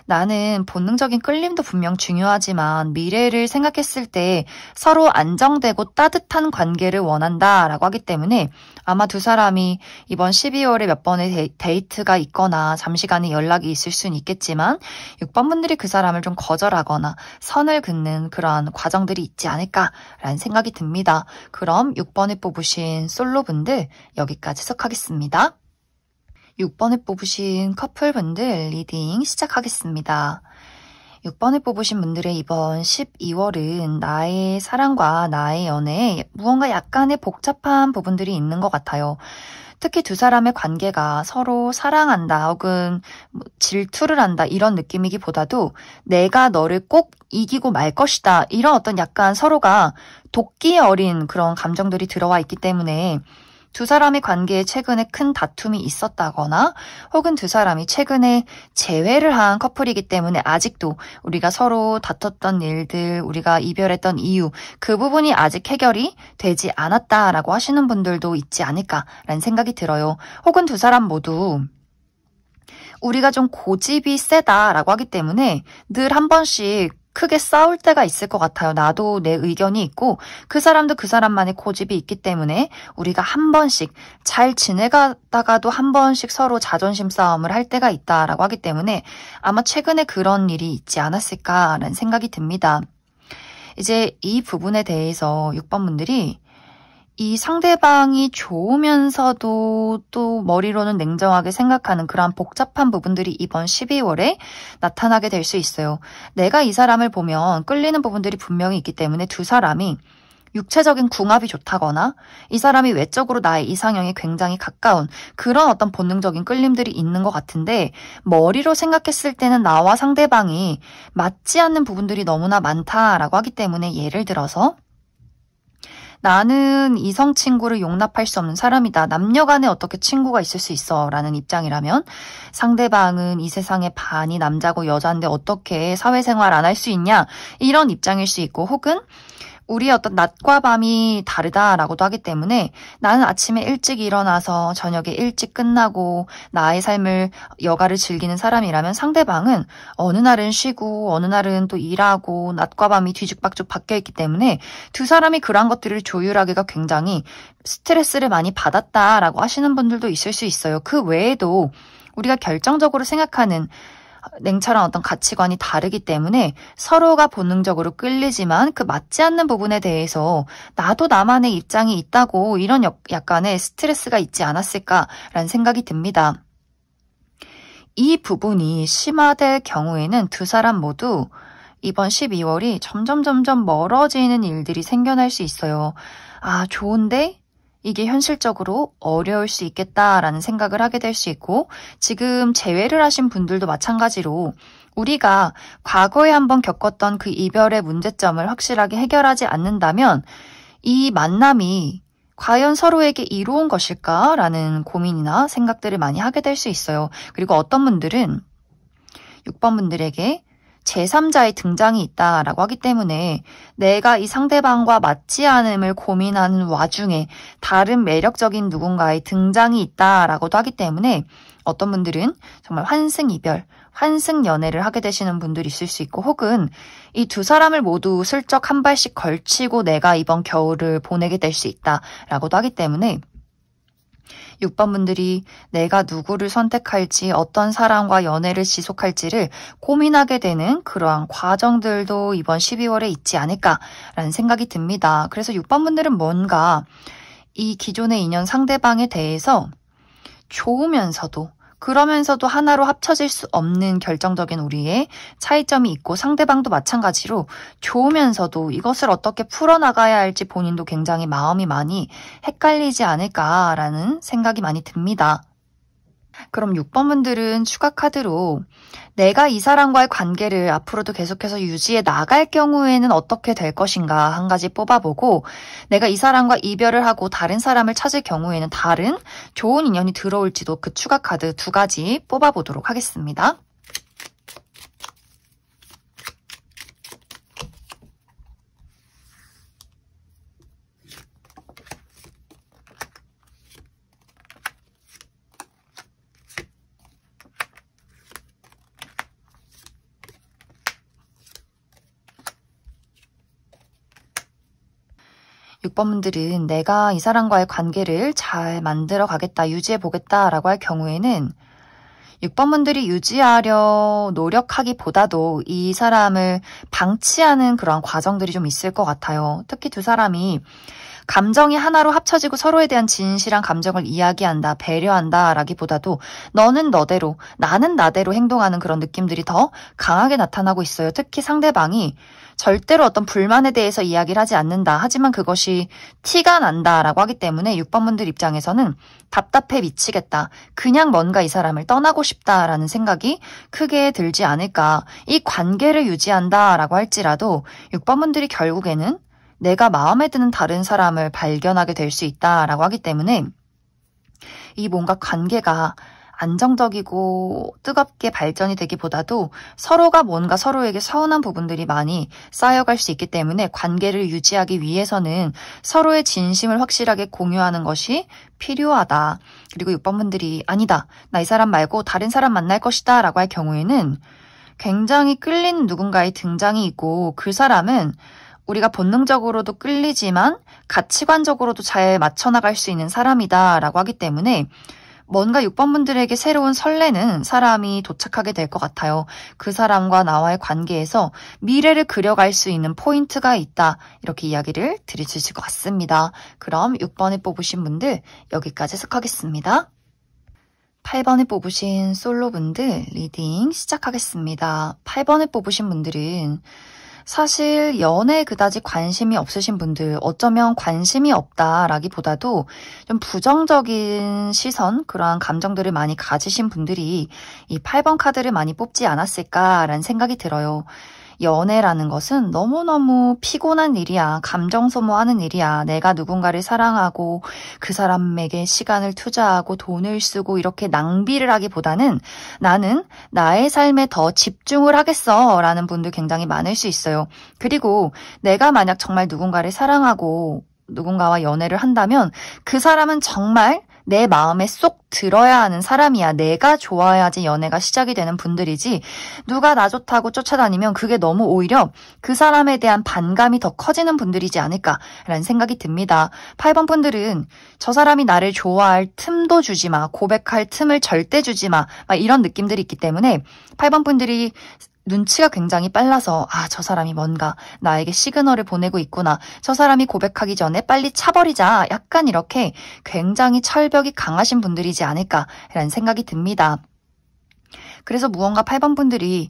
나는 본능적인 끌림도 분명 중요하지만 미래를 생각했을 때 서로 안정되고 따뜻한 관계를 원한다라고 하기 때문에 아마 두 사람이 이번 12월에 몇 번의 데이트가 있거나 잠시간의 연락이 있을 수는 있겠지만 6번분들이 그 사람을 좀 거절하거나 선을 긋는 그러한 과정들이 있지 않을까라는 생각이 듭니다. 그럼 6번을 뽑으신 솔로분들 여기까지 해석하겠습니다. 6번을 뽑으신 커플분들 리딩 시작하겠습니다. 6번을 뽑으신 분들의 이번 12월은 나의 사랑과 나의 연애에 무언가 약간의 복잡한 부분들이 있는 것 같아요. 특히 두 사람의 관계가 서로 사랑한다 혹은 질투를 한다 이런 느낌이기보다도 내가 너를 꼭 이기고 말 것이다 이런 어떤 약간 서로가 도끼 어린 그런 감정들이 들어와 있기 때문에 두 사람의 관계에 최근에 큰 다툼이 있었다거나 혹은 두 사람이 최근에 재회를 한 커플이기 때문에 아직도 우리가 서로 다퉜던 일들, 우리가 이별했던 이유 그 부분이 아직 해결이 되지 않았다라고 하시는 분들도 있지 않을까라는 생각이 들어요. 혹은 두 사람 모두 우리가 좀 고집이 세다라고 하기 때문에 늘 한 번씩 크게 싸울 때가 있을 것 같아요. 나도 내 의견이 있고 그 사람도 그 사람만의 고집이 있기 때문에 우리가 한 번씩 잘 지내가다가도 한 번씩 서로 자존심 싸움을 할 때가 있다라고 하기 때문에 아마 최근에 그런 일이 있지 않았을까라는 생각이 듭니다. 이제 이 부분에 대해서 6번분들이 이 상대방이 좋으면서도 또 머리로는 냉정하게 생각하는 그런 복잡한 부분들이 이번 12월에 나타나게 될 수 있어요. 내가 이 사람을 보면 끌리는 부분들이 분명히 있기 때문에 두 사람이 육체적인 궁합이 좋다거나 이 사람이 외적으로 나의 이상형에 굉장히 가까운 그런 어떤 본능적인 끌림들이 있는 것 같은데 머리로 생각했을 때는 나와 상대방이 맞지 않는 부분들이 너무나 많다라고 하기 때문에 예를 들어서 나는 이성 친구를 용납할 수 없는 사람이다. 남녀 간에 어떻게 친구가 있을 수 있어? 라는 입장이라면 상대방은 이 세상의 반이 남자고 여자인데 어떻게 사회생활 안 할 수 있냐? 이런 입장일 수 있고 혹은 우리의 어떤 낮과 밤이 다르다라고도 하기 때문에 나는 아침에 일찍 일어나서 저녁에 일찍 끝나고 나의 삶을 여가를 즐기는 사람이라면 상대방은 어느 날은 쉬고 어느 날은 또 일하고 낮과 밤이 뒤죽박죽 바뀌어있기 때문에 두 사람이 그러한 것들을 조율하기가 굉장히 스트레스를 많이 받았다라고 하시는 분들도 있을 수 있어요. 그 외에도 우리가 결정적으로 생각하는 냉철한 어떤 가치관이 다르기 때문에 서로가 본능적으로 끌리지만 그 맞지 않는 부분에 대해서 나도 나만의 입장이 있다고 이런 약간의 스트레스가 있지 않았을까라는 생각이 듭니다. 이 부분이 심화될 경우에는 두 사람 모두 이번 12월이 점점 멀어지는 일들이 생겨날 수 있어요. 좋은데? 이게 현실적으로 어려울 수 있겠다라는 생각을 하게 될 수 있고 지금 재회를 하신 분들도 마찬가지로 우리가 과거에 한번 겪었던 그 이별의 문제점을 확실하게 해결하지 않는다면 이 만남이 과연 서로에게 이로운 것일까라는 고민이나 생각들을 많이 하게 될 수 있어요. 그리고 어떤 분들은 6번분들에게 제3자의 등장이 있다라고 하기 때문에 내가 이 상대방과 맞지 않음을 고민하는 와중에 다른 매력적인 누군가의 등장이 있다라고도 하기 때문에 어떤 분들은 정말 환승이별, 환승연애를 하게 되시는 분들이 있을 수 있고 혹은 이 두 사람을 모두 슬쩍 한 발씩 걸치고 내가 이번 겨울을 보내게 될 수 있다라고도 하기 때문에 6번 분들이 내가 누구를 선택할지 어떤 사람과 연애를 지속할지를 고민하게 되는 그러한 과정들도 이번 12월에 있지 않을까라는 생각이 듭니다. 그래서 6번 분들은 뭔가 이 기존의 인연 상대방에 대해서 좋으면서도 그러면서도 하나로 합쳐질 수 없는 결정적인 우리의 차이점이 있고 상대방도 마찬가지로 좋으면서도 이것을 어떻게 풀어나가야 할지 본인도 굉장히 마음이 많이 헷갈리지 않을까라는 생각이 많이 듭니다. 그럼 6번 분들은 추가 카드로 내가 이 사람과의 관계를 앞으로도 계속해서 유지해 나갈 경우에는 어떻게 될 것인가 한 가지 뽑아보고 내가 이 사람과 이별을 하고 다른 사람을 찾을 경우에는 다른 좋은 인연이 들어올지도 그 추가 카드 2가지 뽑아보도록 하겠습니다. 6번 분들은 내가 이 사람과의 관계를 잘 만들어 가겠다, 유지해 보겠다라고 할 경우에는 6번 분들이 유지하려 노력하기보다도 이 사람을 방치하는 그런 과정들이 좀 있을 것 같아요. 특히 두 사람이 감정이 하나로 합쳐지고 서로에 대한 진실한 감정을 이야기한다, 배려한다 라기보다도 너는 너대로, 나는 나대로 행동하는 그런 느낌들이 더 강하게 나타나고 있어요. 특히 상대방이 절대로 어떤 불만에 대해서 이야기를 하지 않는다. 하지만 그것이 티가 난다라고 하기 때문에 6번 분들 입장에서는 답답해 미치겠다. 그냥 뭔가 이 사람을 떠나고 싶다라는 생각이 크게 들지 않을까. 이 관계를 유지한다라고 할지라도 6번 분들이 결국에는 내가 마음에 드는 다른 사람을 발견하게 될 수 있다라고 하기 때문에 이 뭔가 관계가 안정적이고 뜨겁게 발전이 되기보다도 서로가 뭔가 서로에게 서운한 부분들이 많이 쌓여갈 수 있기 때문에 관계를 유지하기 위해서는 서로의 진심을 확실하게 공유하는 것이 필요하다. 그리고 6번 분들이 아니다. 나 이 사람 말고 다른 사람 만날 것이다 라고 할 경우에는 굉장히 끌리는 누군가의 등장이 있고 그 사람은 우리가 본능적으로도 끌리지만 가치관적으로도 잘 맞춰나갈 수 있는 사람이다 라고 하기 때문에 뭔가 6번 분들에게 새로운 설레는 사람이 도착하게 될 것 같아요. 그 사람과 나와의 관계에서 미래를 그려갈 수 있는 포인트가 있다. 이렇게 이야기를 드릴 수 있을 것 같습니다. 그럼 6번에 뽑으신 분들 여기까지 해석하겠습니다. 8번에 뽑으신 솔로분들 리딩 시작하겠습니다. 8번에 뽑으신 분들은 사실 연애에 그다지 관심이 없으신 분들, 어쩌면 관심이 없다라기보다도 좀 부정적인 시선, 그러한 감정들을 많이 가지신 분들이 이 8번 카드를 많이 뽑지 않았을까라는 생각이 들어요. 연애라는 것은 너무너무 피곤한 일이야. 감정 소모하는 일이야. 내가 누군가를 사랑하고 그 사람에게 시간을 투자하고 돈을 쓰고 이렇게 낭비를 하기보다는 나는 나의 삶에 더 집중을 하겠어 라는 분들 굉장히 많을 수 있어요. 그리고 내가 만약 정말 누군가를 사랑하고 누군가와 연애를 한다면 그 사람은 정말 내 마음에 쏙 들어야 하는 사람이야. 내가 좋아야지 연애가 시작이 되는 분들이지 누가 나 좋다고 쫓아다니면 그게 너무 오히려 그 사람에 대한 반감이 더 커지는 분들이지 않을까라는 생각이 듭니다. 8번 분들은 저 사람이 나를 좋아할 틈도 주지 마. 고백할 틈을 절대 주지 마. 막 이런 느낌들이 있기 때문에 8번 분들이 눈치가 굉장히 빨라서 저 사람이 뭔가 나에게 시그널을 보내고 있구나. 저 사람이 고백하기 전에 빨리 차버리자. 약간 이렇게 굉장히 철벽이 강하신 분들이지 않을까라는 생각이 듭니다. 그래서 무언가 8번 분들이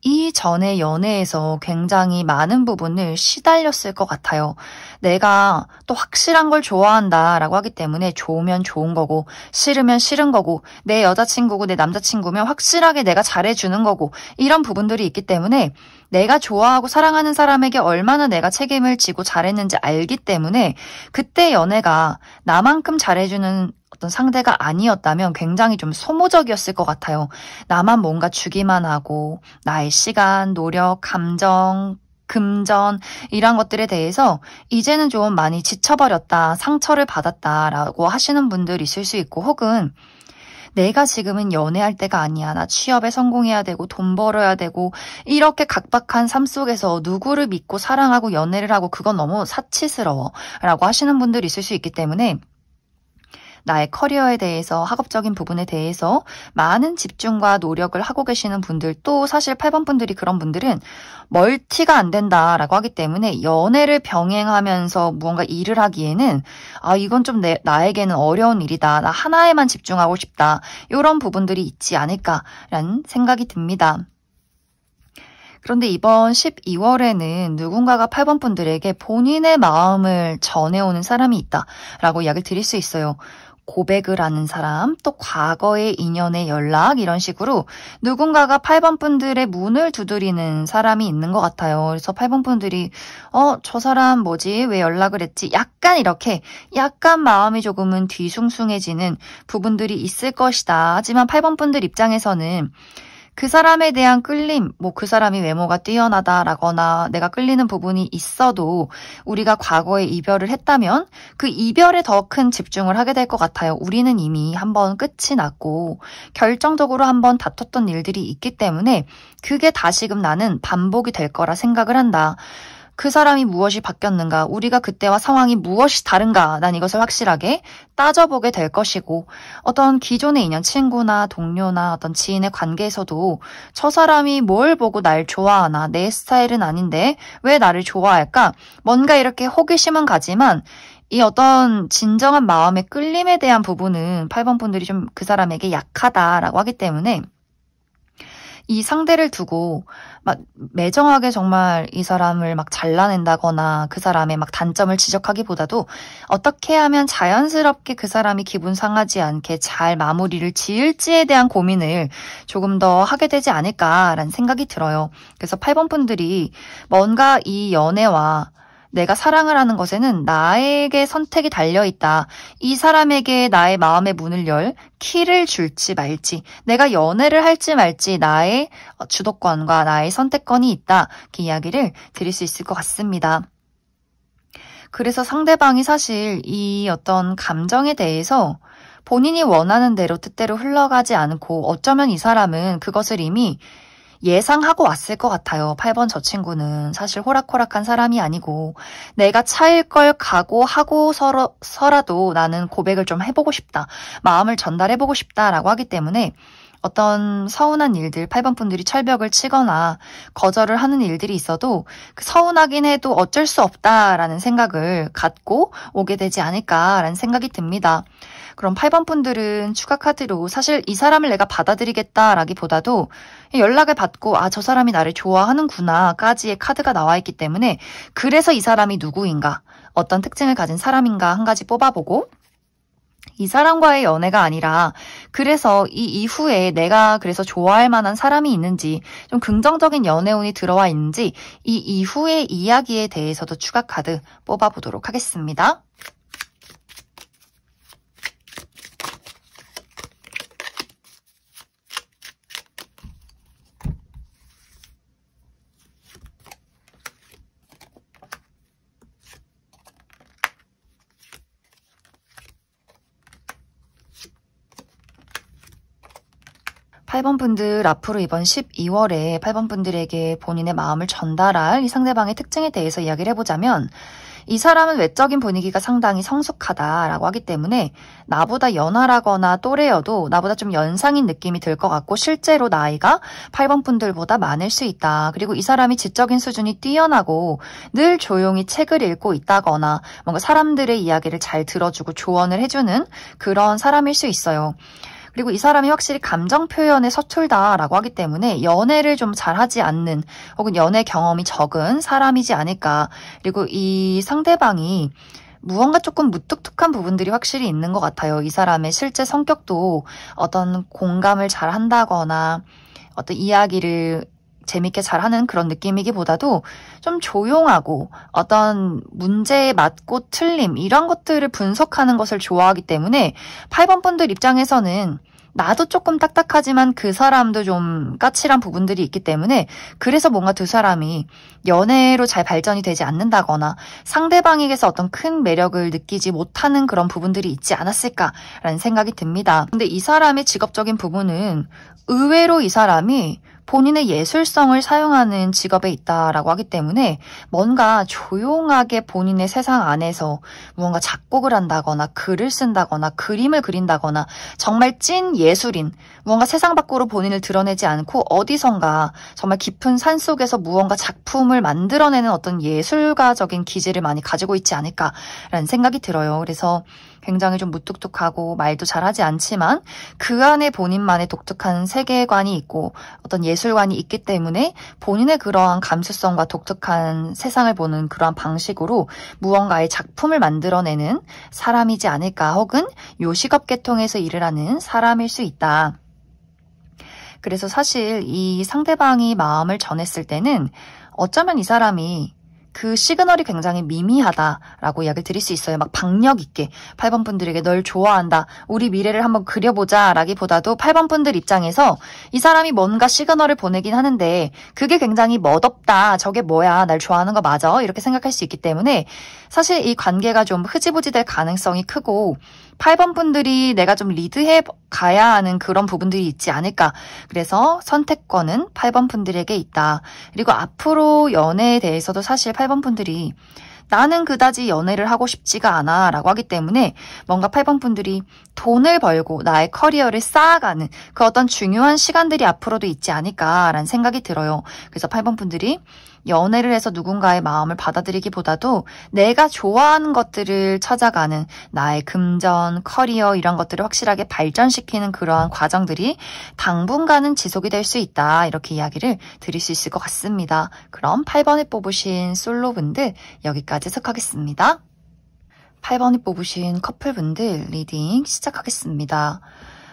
이전의 연애에서 굉장히 많은 부분을 시달렸을 것 같아요. 내가 또 확실한 걸 좋아한다라고 하기 때문에 좋으면 좋은 거고 싫으면 싫은 거고 내 여자친구고 내 남자친구면 확실하게 내가 잘해주는 거고 이런 부분들이 있기 때문에 내가 좋아하고 사랑하는 사람에게 얼마나 내가 책임을 지고 잘했는지 알기 때문에 그때 연애가 나만큼 잘해주는 어떤 상대가 아니었다면 굉장히 좀 소모적이었을 것 같아요. 나만 뭔가 주기만 하고 나의 시간, 노력, 감정, 금전 이런 것들에 대해서 이제는 좀 많이 지쳐버렸다, 상처를 받았다라고 하시는 분들이 있을 수 있고 혹은 내가 지금은 연애할 때가 아니야. 나 취업에 성공해야 되고 돈 벌어야 되고 이렇게 각박한 삶 속에서 누구를 믿고 사랑하고 연애를 하고 그건 너무 사치스러워 라고 하시는 분들이 있을 수 있기 때문에 나의 커리어에 대해서 학업적인 부분에 대해서 많은 집중과 노력을 하고 계시는 분들 또 사실 8번 분들이 그런 분들은 멀티가 안 된다라고 하기 때문에 연애를 병행하면서 무언가 일을 하기에는 이건 좀 나에게는 어려운 일이다. 나 하나에만 집중하고 싶다. 이런 부분들이 있지 않을까라는 생각이 듭니다. 그런데 이번 12월에는 누군가가 8번 분들에게 본인의 마음을 전해오는 사람이 있다라고 이야기를 드릴 수 있어요. 고백을 하는 사람, 또 과거의 인연의 연락 이런 식으로 누군가가 8번 분들의 문을 두드리는 사람이 있는 것 같아요. 그래서 8번 분들이 저 사람 뭐지? 왜 연락을 했지? 약간 마음이 조금은 뒤숭숭해지는 부분들이 있을 것이다. 하지만 8번 분들 입장에서는 그 사람에 대한 끌림, 그 사람이 외모가 뛰어나다라거나 내가 끌리는 부분이 있어도 우리가 과거에 이별을 했다면 그 이별에 더 큰 집중을 하게 될 것 같아요. 우리는 이미 한번 끝이 났고 결정적으로 한번 다퉜던 일들이 있기 때문에 그게 다시금 나는 반복이 될 거라 생각을 한다. 그 사람이 무엇이 바뀌었는가, 우리가 그때와 상황이 무엇이 다른가, 난 이것을 확실하게 따져보게 될 것이고 어떤 기존의 인연, 친구나 동료나 어떤 지인의 관계에서도 저 사람이 뭘 보고 날 좋아하나, 내 스타일은 아닌데 왜 나를 좋아할까, 뭔가 이렇게 호기심은 가지만 이 어떤 진정한 마음의 끌림에 대한 부분은 8번 분들이 좀 그 사람에게 약하다라고 하기 때문에 이 상대를 두고 막 매정하게 정말 이 사람을 막 잘라낸다거나 그 사람의 막 단점을 지적하기보다도 어떻게 하면 자연스럽게 그 사람이 기분 상하지 않게 잘 마무리를 지을지에 대한 고민을 조금 더 하게 되지 않을까라는 생각이 들어요. 그래서 8번 분들이 뭔가 이 연애와 내가 사랑을 하는 것에는 나에게 선택이 달려있다. 이 사람에게 나의 마음의 문을 열 키를 줄지 말지, 내가 연애를 할지 말지 나의 주도권과 나의 선택권이 있다. 그 이야기를 드릴 수 있을 것 같습니다. 그래서 상대방이 사실 이 어떤 감정에 대해서 본인이 원하는 대로 뜻대로 흘러가지 않고 어쩌면 이 사람은 그것을 이미 예상하고 왔을 것 같아요. 8번 저 친구는 사실 호락호락한 사람이 아니고 내가 차일 걸 각오하고서라도 나는 고백을 좀 해보고 싶다. 마음을 전달해보고 싶다라고 하기 때문에 어떤 서운한 일들, 8번 분들이 철벽을 치거나 거절을 하는 일들이 있어도 서운하긴 해도 어쩔 수 없다라는 생각을 갖고 오게 되지 않을까라는 생각이 듭니다. 그럼 8번 분들은 추가 카드로 사실 이 사람을 내가 받아들이겠다라기보다도 연락을 받고 저 사람이 나를 좋아하는구나 까지의 카드가 나와 있기 때문에 그래서 이 사람이 누구인가, 어떤 특징을 가진 사람인가 한 가지 뽑아보고 이 사람과의 연애가 아니라 그래서 이 이후에 내가 그래서 좋아할 만한 사람이 있는지, 좀 긍정적인 연애운이 들어와 있는지 이 이후의 이야기에 대해서도 추가 카드 뽑아보도록 하겠습니다. 8번 분들 앞으로 이번 12월에 8번 분들에게 본인의 마음을 전달할 이 상대방의 특징에 대해서 이야기를 해보자면 이 사람은 외적인 분위기가 상당히 성숙하다라고 하기 때문에 나보다 연하라거나 또래여도 나보다 좀 연상인 느낌이 들 것 같고 실제로 나이가 8번 분들보다 많을 수 있다. 그리고 이 사람이 지적인 수준이 뛰어나고 늘 조용히 책을 읽고 있다거나 뭔가 사람들의 이야기를 잘 들어주고 조언을 해주는 그런 사람일 수 있어요. 그리고 이 사람이 확실히 감정 표현에 서툴다라고 하기 때문에 연애를 좀 잘하지 않는 혹은 연애 경험이 적은 사람이지 않을까. 그리고 이 상대방이 무언가 조금 무뚝뚝한 부분들이 확실히 있는 것 같아요. 이 사람의 실제 성격도 어떤 공감을 잘 한다거나 어떤 이야기를 재밌게 잘하는 그런 느낌이기보다도 좀 조용하고 어떤 문제에 맞고 틀림 이런 것들을 분석하는 것을 좋아하기 때문에 8번 분들 입장에서는 나도 조금 딱딱하지만 그 사람도 좀 까칠한 부분들이 있기 때문에 그래서 뭔가 두 사람이 연애로 잘 발전이 되지 않는다거나 상대방에게서 어떤 큰 매력을 느끼지 못하는 그런 부분들이 있지 않았을까라는 생각이 듭니다. 근데 이 사람의 직업적인 부분은 의외로 이 사람이 본인의 예술성을 사용하는 직업에 있다라고 하기 때문에 뭔가 조용하게 본인의 세상 안에서 무언가 작곡을 한다거나 글을 쓴다거나 그림을 그린다거나 정말 찐 예술인, 무언가 세상 밖으로 본인을 드러내지 않고 어디선가 정말 깊은 산속에서 무언가 작품을 만들어내는 어떤 예술가적인 기질을 많이 가지고 있지 않을까라는 생각이 들어요. 그래서 굉장히 좀 무뚝뚝하고 말도 잘하지 않지만 그 안에 본인만의 독특한 세계관이 있고 어떤 예술관이 있기 때문에 본인의 그러한 감수성과 독특한 세상을 보는 그러한 방식으로 무언가의 작품을 만들어내는 사람이지 않을까, 혹은 요식업 계통에서 일을 하는 사람일 수 있다. 그래서 사실 이 상대방이 마음을 전했을 때는 어쩌면 이 사람이 그 시그널이 굉장히 미미하다라고 이야기를 드릴 수 있어요. 막 박력 있게 8번 분들에게 널 좋아한다, 우리 미래를 한번 그려보자 라기보다도 8번 분들 입장에서 이 사람이 뭔가 시그널을 보내긴 하는데 그게 굉장히 멋없다, 저게 뭐야, 날 좋아하는 거 맞아, 이렇게 생각할 수 있기 때문에 사실 이 관계가 좀 흐지부지 될 가능성이 크고 8번 분들이 내가 좀 리드해 가야 하는 그런 부분들이 있지 않을까. 그래서 선택권은 8번 분들에게 있다. 그리고 앞으로 연애에 대해서도 사실 8번 분들이 나는 그다지 연애를 하고 싶지가 않아 라고 하기 때문에 뭔가 8번 분들이 돈을 벌고 나의 커리어를 쌓아가는 그 어떤 중요한 시간들이 앞으로도 있지 않을까라는 생각이 들어요. 그래서 8번 분들이 연애를 해서 누군가의 마음을 받아들이기보다도 내가 좋아하는 것들을 찾아가는 나의 금전, 커리어 이런 것들을 확실하게 발전시키는 그러한 과정들이 당분간은 지속이 될 수 있다, 이렇게 이야기를 드릴 수 있을 것 같습니다. 그럼 8번을 뽑으신 솔로분들 여기까지 해석하겠습니다. 8번을 뽑으신 커플분들 리딩 시작하겠습니다.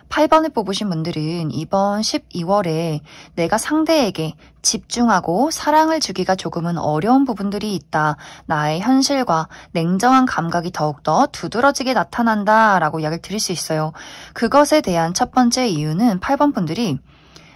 8번을 뽑으신 분들은 이번 12월에 내가 상대에게 집중하고 사랑을 주기가 조금은 어려운 부분들이 있다. 나의 현실과 냉정한 감각이 더욱더 두드러지게 나타난다 라고 이야기를 드릴 수 있어요. 그것에 대한 첫 번째 이유는 8번 분들이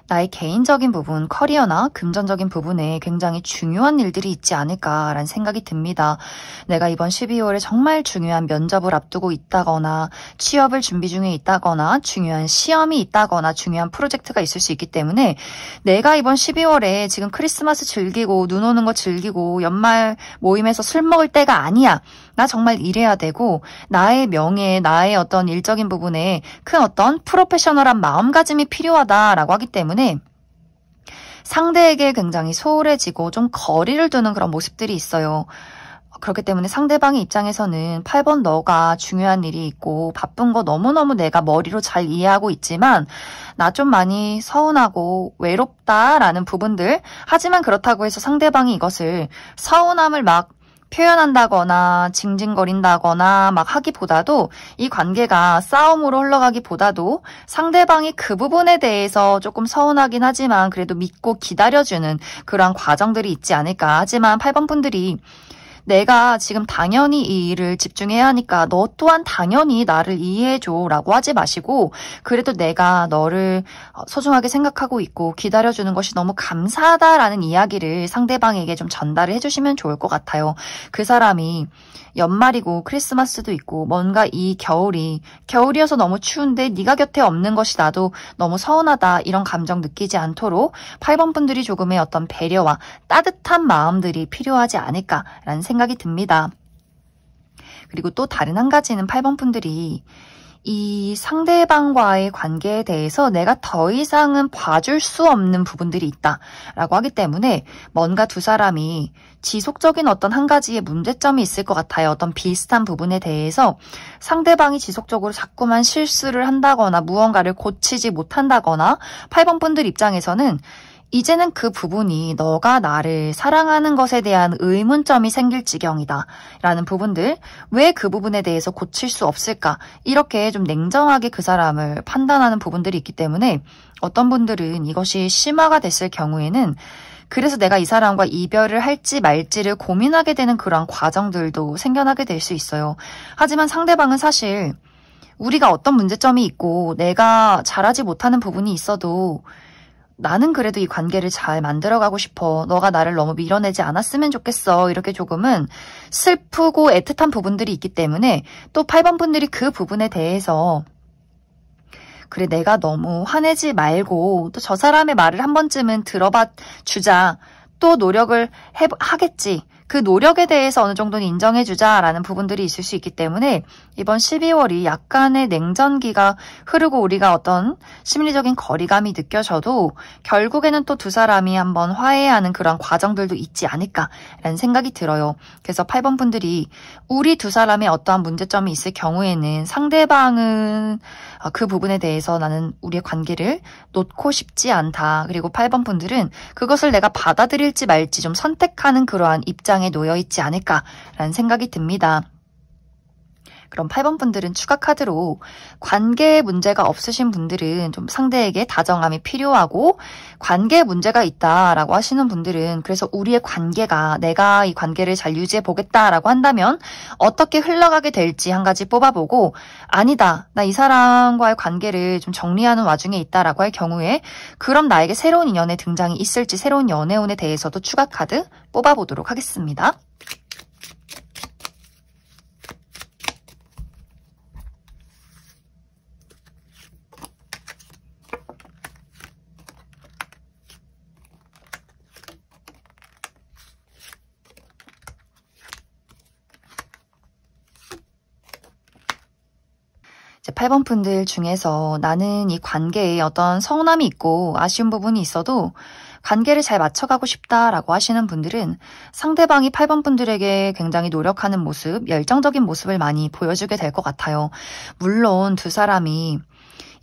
나의 개인적인 부분, 커리어나 금전적인 부분에 굉장히 중요한 일들이 있지 않을까라는 생각이 듭니다. 내가 이번 12월에 정말 중요한 면접을 앞두고 있다거나 취업을 준비 중에 있다거나 중요한 시험이 있다거나 중요한 프로젝트가 있을 수 있기 때문에 내가 이번 12월에 지금 크리스마스 즐기고 눈 오는 거 즐기고 연말 모임에서 술 먹을 때가 아니야. 나 정말 일해야 되고 나의 명예, 나의 어떤 일적인 부분에 큰 어떤 프로페셔널한 마음가짐이 필요하다라고 하기 때문에 상대에게 굉장히 소홀해지고 좀 거리를 두는 그런 모습들이 있어요. 그렇기 때문에 상대방의 입장에서는 8번 너가 중요한 일이 있고 바쁜 거 너무너무 내가 머리로 잘 이해하고 있지만 나 좀 많이 서운하고 외롭다라는 부분들, 하지만 그렇다고 해서 상대방이 이것을 서운함을 막 표현한다거나 징징거린다거나 막 하기보다도 이 관계가 싸움으로 흘러가기보다도 상대방이 그 부분에 대해서 조금 서운하긴 하지만 그래도 믿고 기다려주는 그러한 과정들이 있지 않을까. 하지만 8번 분들이 내가 지금 당연히 이 일을 집중해야 하니까 너 또한 당연히 나를 이해해줘 라고 하지 마시고 그래도 내가 너를 소중하게 생각하고 있고 기다려주는 것이 너무 감사하다라는 이야기를 상대방에게 좀 전달을 해주시면 좋을 것 같아요. 그 사람이 연말이고 크리스마스도 있고 뭔가 이 겨울이어서 너무 추운데 네가 곁에 없는 것이 나도 너무 서운하다, 이런 감정 느끼지 않도록 8번 분들이 조금의 어떤 배려와 따뜻한 마음들이 필요하지 않을까라는 생각이 듭니다. 그리고 또 다른 한 가지는 8번 분들이 이 상대방과의 관계에 대해서 내가 더 이상은 봐줄 수 없는 부분들이 있다라고 하기 때문에 뭔가 두 사람이 지속적인 어떤 한 가지의 문제점이 있을 것 같아요. 어떤 비슷한 부분에 대해서 상대방이 지속적으로 자꾸만 실수를 한다거나 무언가를 고치지 못한다거나 8번 분들 입장에서는 이제는 그 부분이 너가 나를 사랑하는 것에 대한 의문점이 생길 지경이다 라는 부분들, 왜 그 부분에 대해서 고칠 수 없을까, 이렇게 좀 냉정하게 그 사람을 판단하는 부분들이 있기 때문에 어떤 분들은 이것이 심화가 됐을 경우에는 그래서 내가 이 사람과 이별을 할지 말지를 고민하게 되는 그런 과정들도 생겨나게 될 수 있어요. 하지만 상대방은 사실 우리가 어떤 문제점이 있고 내가 잘하지 못하는 부분이 있어도 나는 그래도 이 관계를 잘 만들어가고 싶어. 너가 나를 너무 밀어내지 않았으면 좋겠어. 이렇게 조금은 슬프고 애틋한 부분들이 있기 때문에 또 8번 분들이 그 부분에 대해서 그래, 내가 너무 화내지 말고 또 저 사람의 말을 한 번쯤은 들어봐 주자. 또 노력을 하겠지. 그 노력에 대해서 어느 정도는 인정해주자라는 부분들이 있을 수 있기 때문에 이번 12월이 약간의 냉전기가 흐르고 우리가 어떤 심리적인 거리감이 느껴져도 결국에는 또 두 사람이 한번 화해하는 그런 과정들도 있지 않을까라는 생각이 들어요. 그래서 8번 분들이 우리 두 사람의 어떠한 문제점이 있을 경우에는 상대방은 그 부분에 대해서 나는 우리의 관계를 놓고 싶지 않다. 그리고 8번 분들은 그것을 내가 받아들일지 말지 좀 선택하는 그러한 입장에 놓여 있지 않을까라는 생각이 듭니다. 그럼 8번 분들은 추가 카드로 관계에 문제가 없으신 분들은 좀 상대에게 다정함이 필요하고 관계에 문제가 있다라고 하시는 분들은 그래서 우리의 관계가 내가 이 관계를 잘 유지해 보겠다라고 한다면 어떻게 흘러가게 될지 한 가지 뽑아보고 아니다. 나 이 사람과의 관계를 좀 정리하는 와중에 있다라고 할 경우에 그럼 나에게 새로운 인연의 등장이 있을지 새로운 연애운에 대해서도 추가 카드 뽑아보도록 하겠습니다. 이제 8번 분들 중에서 나는 이 관계에 어떤 서운함이 있고 아쉬운 부분이 있어도 관계를 잘 맞춰가고 싶다라고 하시는 분들은 상대방이 8번 분들에게 굉장히 노력하는 모습, 열정적인 모습을 많이 보여주게 될 것 같아요. 물론 두 사람이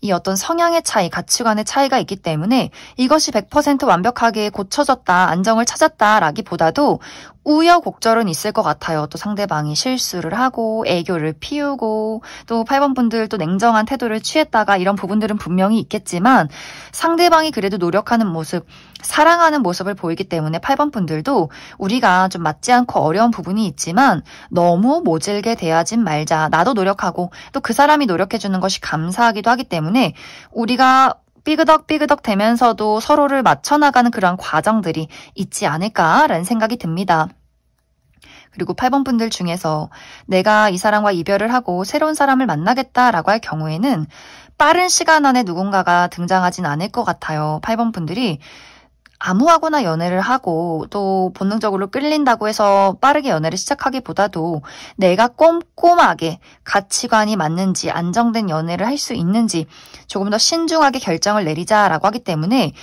이 어떤 성향의 차이, 가치관의 차이가 있기 때문에 이것이 100% 완벽하게 고쳐졌다, 안정을 찾았다라기보다도 우여곡절은 있을 것 같아요. 또 상대방이 실수를 하고 애교를 피우고 또 8번 분들 또 냉정한 태도를 취했다가 이런 부분들은 분명히 있겠지만 상대방이 그래도 노력하는 모습, 사랑하는 모습을 보이기 때문에 8번 분들도 우리가 좀 맞지 않고 어려운 부분이 있지만 너무 모질게 대하진 말자. 나도 노력하고 또 그 사람이 노력해주는 것이 감사하기도 하기 때문에 우리가 삐그덕 되면서도 서로를 맞춰나가는 그런 과정들이 있지 않을까라는 생각이 듭니다. 그리고 8번 분들 중에서 내가 이 사람과 이별을 하고 새로운 사람을 만나겠다라고 할 경우에는 빠른 시간 안에 누군가가 등장하진 않을 것 같아요. 8번 분들이 아무하고나 연애를 하고 또 본능적으로 끌린다고 해서 빠르게 연애를 시작하기보다도 내가 꼼꼼하게 가치관이 맞는지 안정된 연애를 할 수 있는지 조금 더 신중하게 결정을 내리자라고 하기 때문에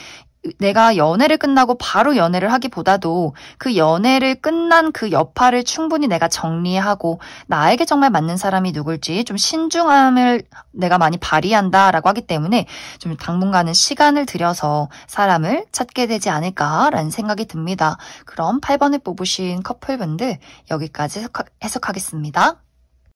내가 연애를 끝나고 바로 연애를 하기보다도 그 연애를 끝난 그 여파를 충분히 내가 정리하고 나에게 정말 맞는 사람이 누굴지 좀 신중함을 내가 많이 발휘한다라고 하기 때문에 좀 당분간은 시간을 들여서 사람을 찾게 되지 않을까라는 생각이 듭니다. 그럼 8번을 뽑으신 커플분들 여기까지 해석하겠습니다.